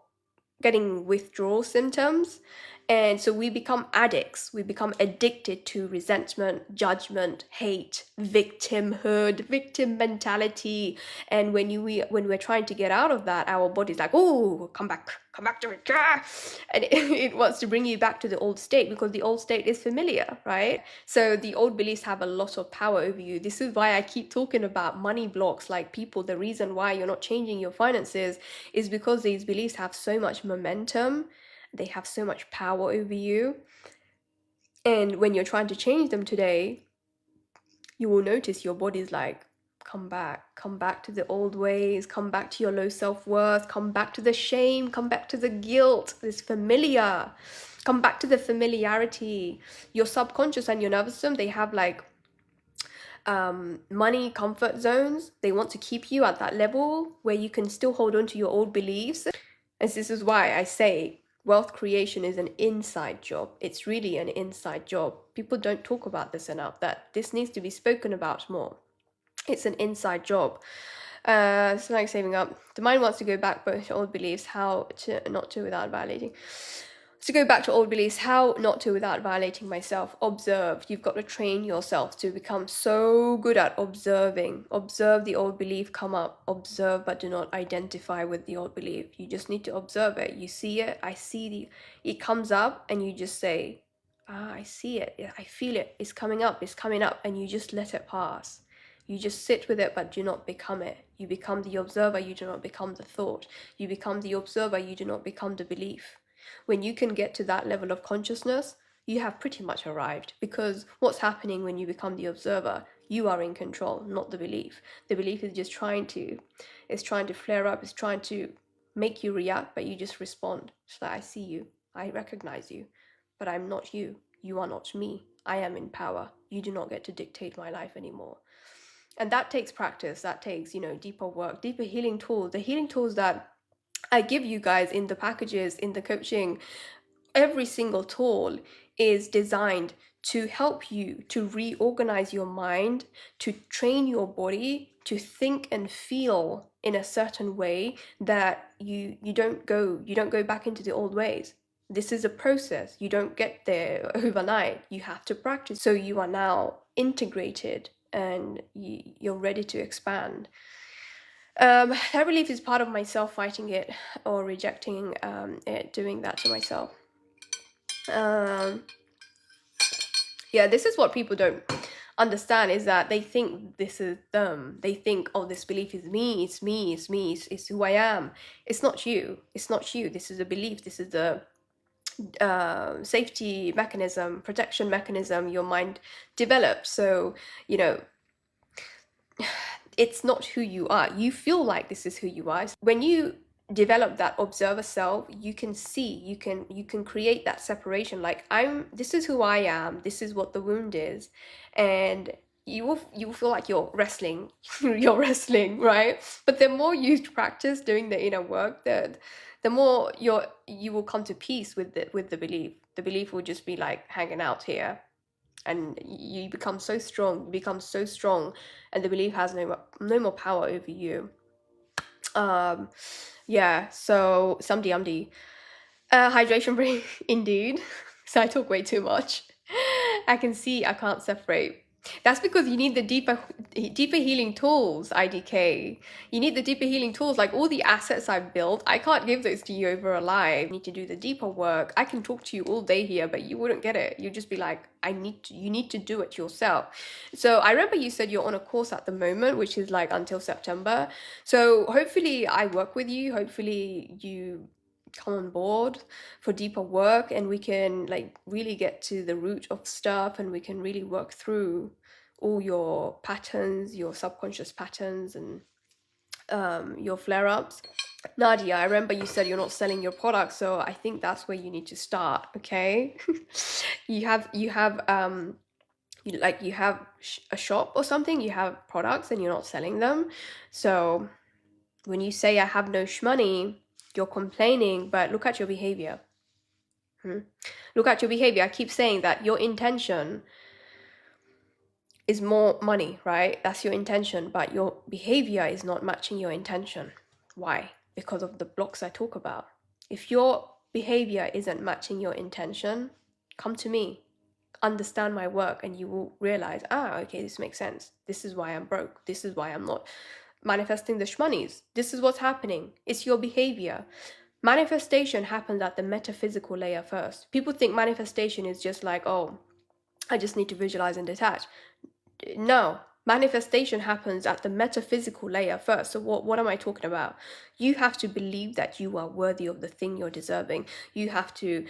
getting withdrawal symptoms. And so we become addicts. We become addicted to resentment, judgment, hate, victimhood, victim mentality. And when we're trying to get out of that, our body's like, oh, come back to it. And it wants to bring you back to the old state because the old state is familiar, right? So the old beliefs have a lot of power over you. This is why I keep talking about money blocks. Like people, the reason why you're not changing your finances is because these beliefs have so much momentum. They have so much power over you. And when you're trying to change them today, you will notice your body's like, come back to the old ways, come back to your low self-worth, come back to the shame, come back to the guilt, this familiar, come back to the familiarity. Your subconscious and your nervous system, they have like money comfort zones. They want to keep you at that level where you can still hold on to your old beliefs. And this is why I say wealth creation is an inside job. It's really an inside job. People don't talk about this enough, that this needs to be spoken about more. It's an inside job. It's like saving up. The mind wants to go back to old beliefs, how to not to without violating. To go back to old beliefs, how not to without violating myself. Observe. You've got to train yourself to become so good at observing. Observe the old belief come up. Observe, but do not identify with the old belief. You just need to observe it. You see it. I see it comes up, and you just say, I see it. I feel it. It's coming up. It's coming up. And you just let it pass. You just sit with it, but do not become it. You become the observer. You do not become the thought. You become the observer. You do not become the belief. When you can get to that level of consciousness, you have pretty much arrived, because what's happening when you become the observer? You are in control, not the belief. The belief is just trying to flare up, it's trying to make you react, but you just respond. It's like, I see you, I recognize you, but I'm not you. You are not me. I am in power. You do not get to dictate my life anymore. And that takes practice. That takes, deeper work, deeper healing tools. The healing tools that I give you guys in the packages, in the coaching, every single tool is designed to help you to reorganize your mind, to train your body to think and feel in a certain way that you don't go back into the old ways. This is a process. You don't get there overnight. You have to practice. So you are now integrated and you're ready to expand. That belief is part of myself fighting it or rejecting it, doing that to myself. Yeah, this is what people don't understand, is that they think this is them. They think, oh, this belief is me, it's me, it's me, it's who I am. It's not you. It's not you. This is a belief. This is the safety mechanism, protection mechanism your mind develops. So, you know, it's not who you are. You feel like this is who you are. When you develop that observer self, you can see, you can create that separation. Like, this is who I am, this is what the wound is, and you will feel like you're wrestling. You're wrestling, right? But the more you practice doing the inner work, the more you will come to peace with the belief. The belief will just be like hanging out here, and you become so strong. You become so strong, and the belief has no more power over you. Yeah, so somebody hydration break indeed. So I talk way too much. I can see I can't separate. That's because you need the deeper healing tools, IDK. You need the deeper healing tools. Like, all the assets I've built, I can't give those to you over a live. You need to do the deeper work. I can talk to you all day here, but you wouldn't get it. You'd just be like, you need to do it yourself. So I remember you said you're on a course at the moment, which is like until September. So hopefully I work with you. Hopefully you come on board for deeper work, and we can like really get to the root of stuff, and we can really work through all your patterns, your subconscious patterns, and your flare-ups. Nadia, I remember you said you're not selling your products, so I think that's where you need to start. Okay. you have a shop or something, you have products and you're not selling them. So when you say I have no shmoney, you're complaining, but look at your behavior. Look at your behavior. I keep saying that your intention is more money, right? That's your intention, but your behavior is not matching your intention. Why? Because of the blocks I talk about. If your behavior isn't matching your intention, come to me, understand my work, and you will realize, okay, this makes sense. This is why I'm broke. This is why I'm not manifesting the shmoneys. This is what's happening. It's your behavior. Manifestation happens at the metaphysical layer first. People think manifestation is just like, oh, I just need to visualize and detach. No, manifestation happens at the metaphysical layer first. So what am I talking about? You have to believe that you are worthy of the thing you're deserving. You have to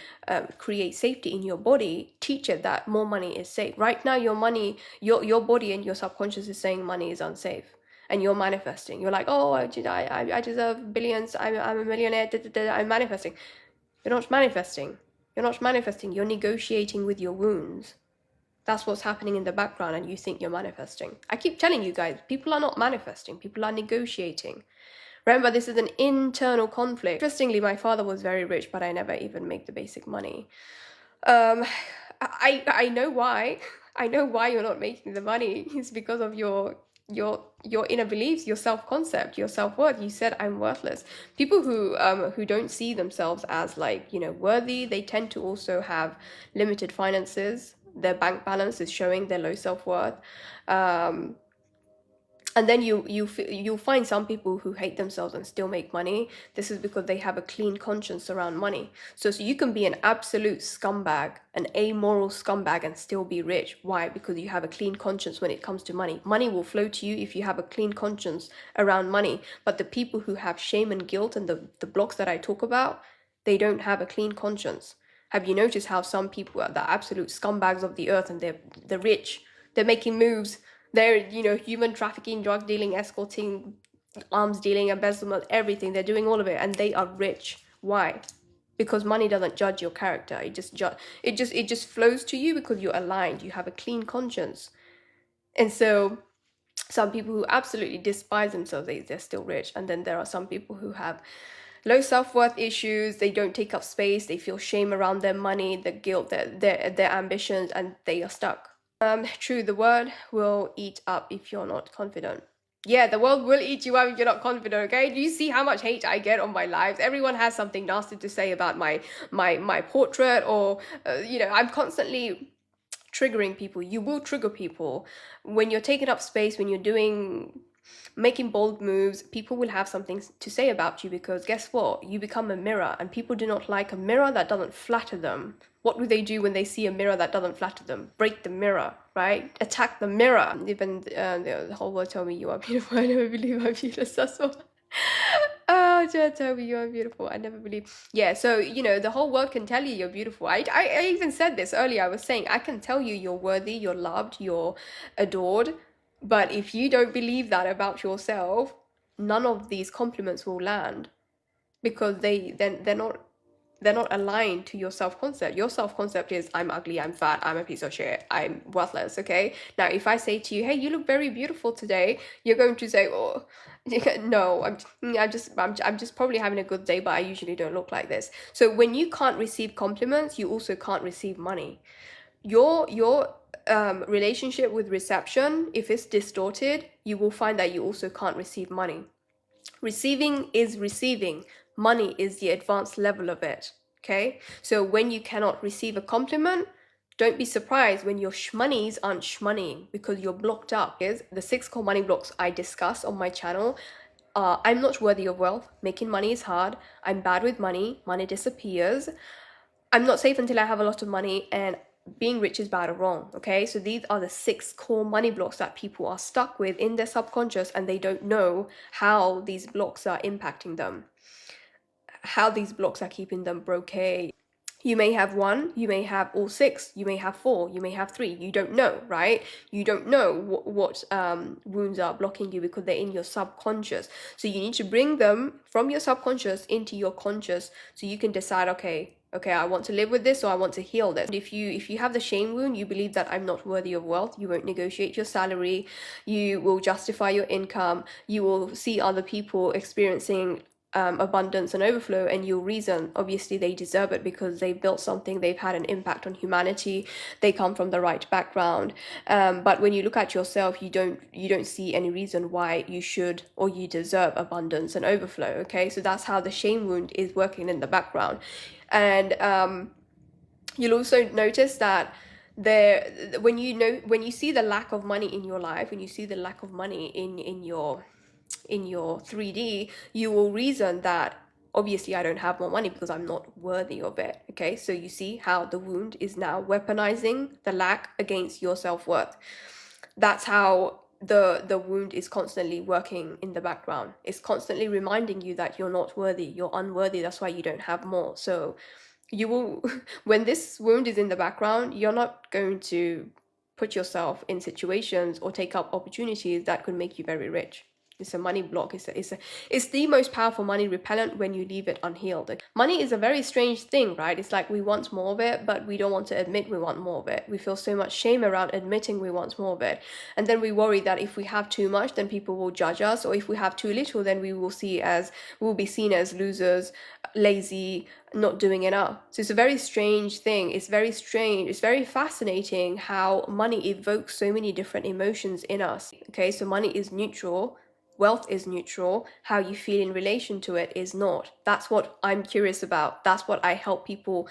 create safety in your body. Teach it that more money is safe. Right now, your money, your body and your subconscious is saying money is unsafe. And you're manifesting. You're like, oh, I deserve billions. I'm a millionaire. I'm manifesting. You're not manifesting. You're not manifesting. You're negotiating with your wounds. That's what's happening in the background, and you think you're manifesting. I keep telling you guys, people are not manifesting. People are negotiating. Remember, this is an internal conflict. Interestingly, my father was very rich, but I never even make the basic money. I know why. I know why you're not making the money. It's because of your inner beliefs, your self-concept, your self-worth. You said I'm worthless. People who don't see themselves as like, worthy, they tend to also have limited finances. Their bank balance is showing their low self-worth. And then you'll find some people who hate themselves and still make money. This is because they have a clean conscience around money. So you can be an absolute scumbag, an amoral scumbag, and still be rich. Why? Because you have a clean conscience when it comes to money. Money will flow to you if you have a clean conscience around money. But the people who have shame and guilt and the blocks that I talk about, they don't have a clean conscience. Have you noticed how some people are the absolute scumbags of the earth, and they're rich, they're making moves, they're, human trafficking, drug dealing, escorting, arms dealing, embezzlement, everything. They're doing all of it, and they are rich. Why? Because money doesn't judge your character. It just flows to you because you're aligned. You have a clean conscience. And so some people who absolutely despise themselves, they're still rich. And then there are some people who have low self-worth issues. They don't take up space. They feel shame around their money, the guilt, their ambitions, and they are stuck. True, the world will eat up if you're not confident. Yeah, the world will eat you up if you're not confident, okay? Do you see how much hate I get on my lives? Everyone has something nasty to say about my portrait, or, I'm constantly triggering people. You will trigger people when you're taking up space, when you're doing making bold moves, people will have something to say about you, because guess what? You become a mirror, and people do not like a mirror that doesn't flatter them. What do they do when they see a mirror that doesn't flatter them? Break the mirror, right? Attack the mirror. Even the whole world tell me you are beautiful. I never believe I'm beautiful. That's what. Oh, just tell me you're beautiful. I never believe. Yeah, so, you know, the whole world can tell you you're beautiful. I even said this earlier. I was saying, I can tell you you're worthy, you're loved, you're adored. But if you don't believe that about yourself, none of these compliments will land, because they're not aligned to your self-concept. Your self-concept is, I'm ugly, I'm fat, I'm a piece of shit, I'm worthless, okay? Now, if I say to you, hey, you look very beautiful today, you're going to say, oh, no, I'm just probably having a good day, but I usually don't look like this. So when you can't receive compliments, you also can't receive money. Your relationship with reception, if it's distorted, you will find that you also can't receive money. Receiving is receiving. Money is the advanced level of it, okay? So when you cannot receive a compliment, don't be surprised when your shmoneys aren't shmoneying, because you're blocked up. Here's the 6 core money blocks I discuss on my channel. I'm not worthy of wealth. Making money is hard. I'm bad with money. Money disappears. I'm not safe until I have a lot of money, and being rich is bad or wrong, okay? So these are the 6 core money blocks that people are stuck with in their subconscious, and they don't know how these blocks are impacting them, how these blocks are keeping them broke. You may have 1, you may have all 6, you may have 4, you may have 3. You don't know, right? You don't know what wounds are blocking you, because they're in your subconscious. So you need to bring them from your subconscious into your conscious, so you can decide, okay, I want to live with this, or I want to heal this. If you have the shame wound, you believe that I'm not worthy of wealth, you won't negotiate your salary, you will justify your income, you will see other people experiencing abundance and overflow, and you'll reason, obviously they deserve it because they built something, they've had an impact on humanity, they come from the right background. But when you look at yourself, you don't see any reason why you should or you deserve abundance and overflow, okay? So that's how the shame wound is working in the background. And you'll also notice that when you see the lack of money in your life, when you see the lack of money in your 3D, you will reason that obviously I don't have more money because I'm not worthy of it, okay? So you see how the wound is now weaponizing the lack against your self-worth. That's how the wound is constantly working in the background. It's constantly reminding you that you're not worthy, you're unworthy, that's why you don't have more. So you will, when this wound is in the background, you're not going to put yourself in situations or take up opportunities that could make you very rich. It's a money block. It's the most powerful money repellent when you leave it unhealed. Money is a very strange thing, right? It's like we want more of it, but we don't want to admit we want more of it. We feel so much shame around admitting we want more of it. And then we worry that if we have too much, then people will judge us. Or if we have too little, then we will be seen as losers, lazy, not doing enough. So it's a very strange thing. It's very strange. It's very fascinating how money evokes so many different emotions in us. Okay, so money is neutral. Wealth is neutral. How you feel in relation to it is not. That's what I'm curious about. That's what I help people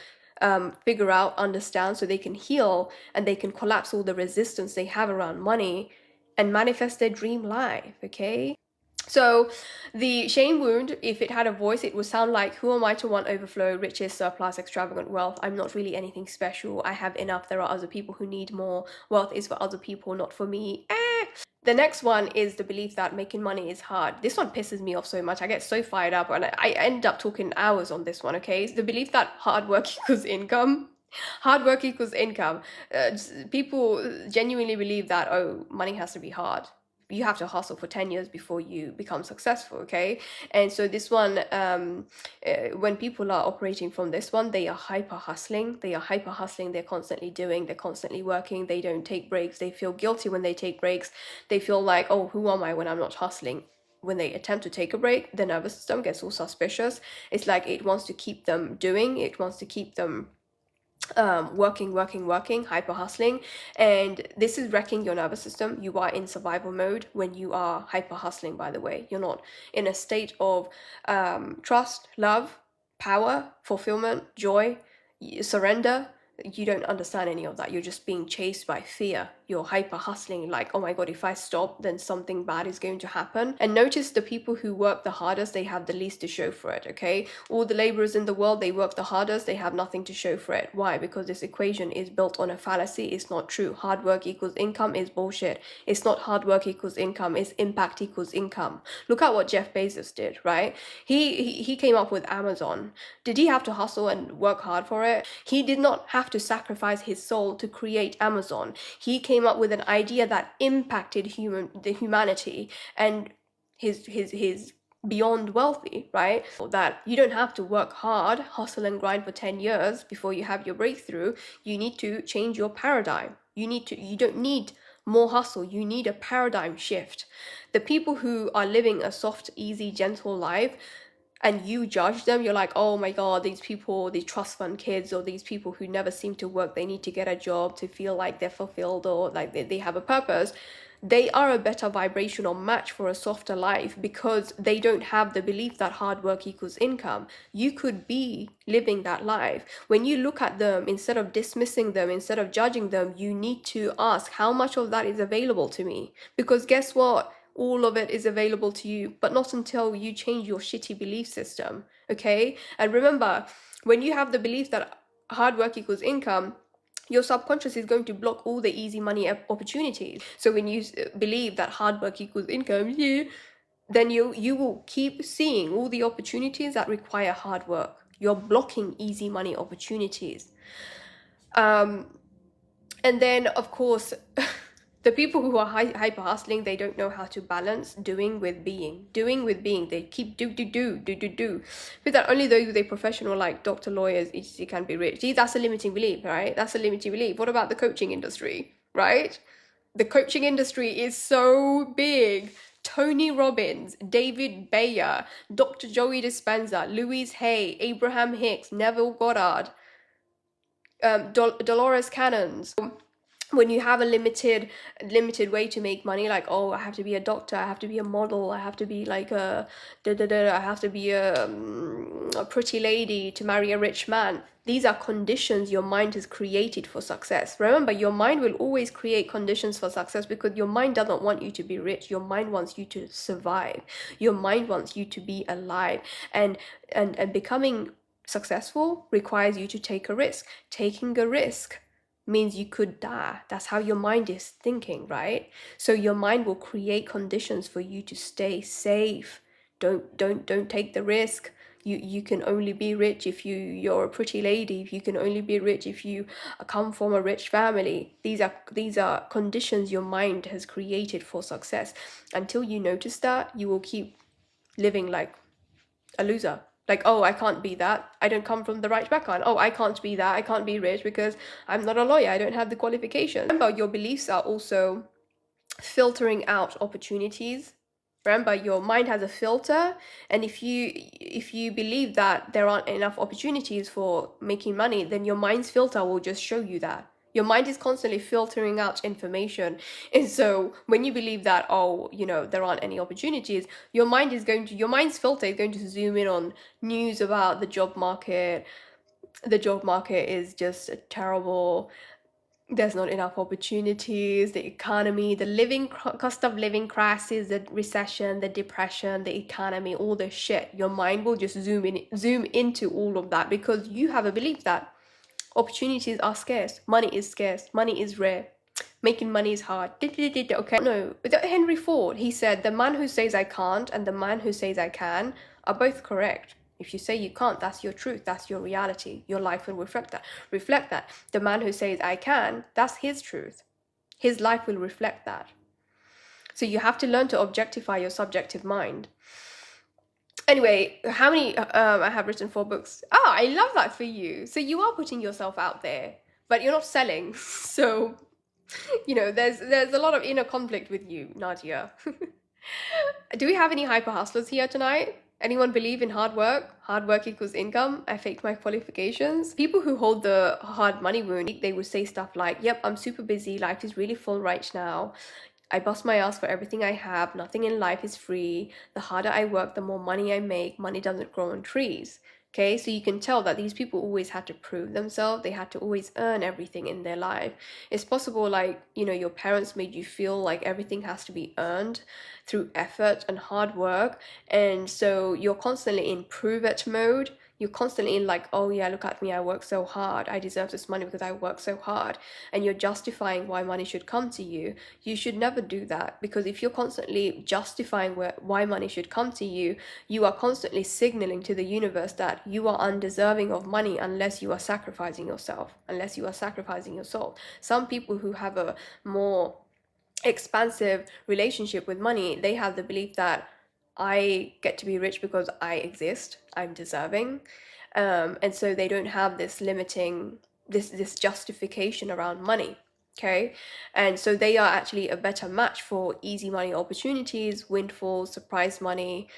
figure out, understand, so they can heal and they can collapse all the resistance they have around money and manifest their dream life, okay? So the shame wound, if it had a voice, it would sound like, who am I to want overflow, riches, surplus, extravagant wealth? I'm not really anything special. I have enough. There are other people who need more. Wealth is for other people, not for me. The next one is the belief that making money is hard. This one pisses me off so much. I get so fired up, and I end up talking hours on this one, okay? It's the belief that hard work equals income. Hard work equals income. People genuinely believe that, oh, money has to be hard. You have to hustle for 10 years before you become successful, okay? And so this one, when people are operating from this one, they are hyper hustling. They're constantly doing, they're constantly working. They don't take breaks. They feel guilty when they take breaks. They feel like, oh, who am I when I'm not hustling? When they attempt to take a break, the nervous system gets all suspicious. It's like it wants to keep them doing. It wants to keep them working, hyper hustling, and this is wrecking your nervous system. You are in survival mode when you are hyper hustling, by the way. You're not in a state of trust, love, power, fulfillment, joy, surrender. You don't understand any of that. You're just being chased by fear. you're hyper hustling, like, oh my god, if I stop, then something bad is going to happen. And notice the people who work the hardest, they have the least to show for it. Okay, all the laborers in the world, they work the hardest, they have nothing to show for it. Why? Because this equation is built on a fallacy. It's not true. Hard work equals income is bullshit. It's not hard work equals income, it's impact equals income. Look at what Jeff Bezos did, right? He came up with Amazon. Did he have to hustle and work hard for it? He did not have to sacrifice his soul to create Amazon. He came up with an idea that impacted humanity, and his beyond wealthy, right? That you don't have to work hard, hustle and grind for 10 years before you have your breakthrough. You need to change your paradigm. You don't need more hustle, you need a paradigm shift. The people who are living a soft, easy, gentle life, and you judge them, you're like, oh my god, these people, these trust fund kids, or these people who never seem to work, they need to get a job to feel like they're fulfilled, or like they have a purpose. They are a better vibrational match for a softer life, because they don't have the belief that hard work equals income. You could be living that life. When you look at them, instead of dismissing them, instead of judging them, you need to ask, how much of that is available to me? Because guess what? All of it is available to you, but not until you change your shitty belief system. Okay? And remember, when you have the belief that hard work equals income, your subconscious is going to block all the easy money opportunities. So when you believe that hard work equals income, then you will keep seeing all the opportunities that require hard work. You're blocking easy money opportunities. And then, of course, the people who are hyper hustling, they don't know how to balance doing with being. Doing with being. They keep do. But that only those with a professional like doctor, lawyers, etc. can be rich. See, that's a limiting belief, right? That's a limiting belief. What about the coaching industry, right? The coaching industry is so big. Tony Robbins, David Bayer, Dr. Joey Dispenza, Louise Hay, Abraham Hicks, Neville Goddard, Dolores Cannons. When you have a limited way to make money, like, oh, I have to be a doctor, I have to be a model, I have to be like I have to be a pretty lady to marry a rich man. These are conditions your mind has created for success. Remember, your mind will always create conditions for success, because your mind doesn't want you to be rich. Your mind wants you to survive. Your mind wants you to be alive. And becoming successful requires you to take a risk. Taking a risk means you could die. That's how your mind is thinking, right? So your mind will create conditions for you to stay safe. Don't take the risk. You can only be rich if you're a pretty lady. You can only be rich if you come from a rich family. These are conditions your mind has created for success. Until you notice that, you will keep living like a loser. Like, oh, I can't be that. I don't come from the right background. Oh, I can't be that. I can't be rich because I'm not a lawyer. I don't have the qualifications. Remember, your beliefs are also filtering out opportunities. Remember, your mind has a filter, and if you believe that there aren't enough opportunities for making money, then your mind's filter will just show you that. Your mind is constantly filtering out information. And so when you believe that, oh, there aren't any opportunities, your mind's filter is going to zoom in on news about the job market. The job market is just terrible. There's not enough opportunities, the economy, the cost of living crisis, the recession, the depression, the economy, all this shit. Your mind will just zoom into all of that, because you have a belief that opportunities are scarce, money is rare, making money is hard. Okay, no, Henry Ford, he said, the man who says I can't and the man who says I can are both correct. If you say you can't, that's your truth, that's your reality. Your life will reflect that. The man who says I can, that's his truth. His life will reflect that. So you have to learn to objectify your subjective mind. Anyway, how many, I have written 4 books. I love that for you. So you are putting yourself out there, but you're not selling. So, there's a lot of inner conflict with you, Nadia. Do we have any hyper hustlers here tonight? Anyone believe in hard work? Hard work equals income. I faked my qualifications. People who hold the hard money wound, they would say stuff like, yep, I'm super busy. Life is really full right now. I bust my ass for everything I have. Nothing in life is free. The harder I work, the more money I make. Money doesn't grow on trees. Okay, so you can tell that these people always had to prove themselves. They had to always earn everything in their life. It's possible, like, you know, your parents made you feel like everything has to be earned through effort and hard work. And so you're constantly in prove it mode. You're constantly in like, oh yeah, look at me, I work so hard. I deserve this money because I work so hard. And you're justifying why money should come to you. You should never do that, because if you're constantly justifying why money should come to you, you are constantly signaling to the universe that you are undeserving of money unless you are sacrificing yourself, unless you are sacrificing your soul. Some people who have a more expansive relationship with money, they have the belief that I get to be rich because I exist, I'm deserving. And so they don't have this limiting, this justification around money. Okay, and so they are actually a better match for easy money opportunities, windfalls, surprise money,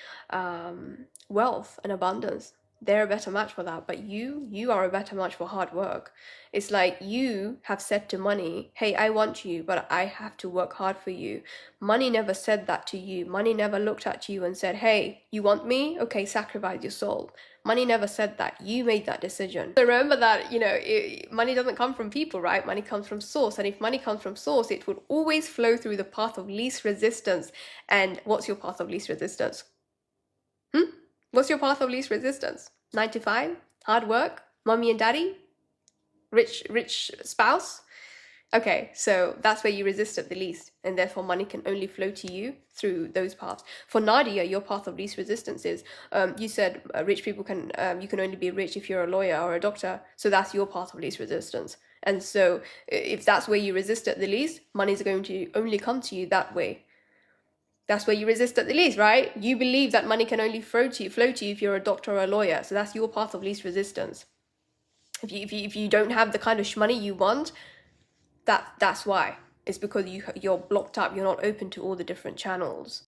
wealth and abundance. They're a better match for that. But you are a better match for hard work. It's like you have said to money, hey, I want you, but I have to work hard for you. Money never said that to you. Money never looked at you and said, hey, you want me? Okay, sacrifice your soul. Money never said that. You made that decision. So remember that, you know, money doesn't come from people, right? Money comes from source. And if money comes from source, it would always flow through the path of least resistance. And what's your path of least resistance? What's your path of least resistance? 9 to 5? Hard work? Mommy and daddy? Rich spouse? Okay, so that's where you resist at the least, and therefore money can only flow to you through those paths. For Nadia, your path of least resistance is, you said rich people can, you can only be rich if you're a lawyer or a doctor, so that's your path of least resistance. And so if that's where you resist at the least, money is going to only come to you that way. That's where you resist at the least, right? You believe that money can only flow to you if you're a doctor or a lawyer, so that's your path of least resistance. If you don't have the kind of money you want, that's why. It's because you're blocked up. You're not open to all the different channels.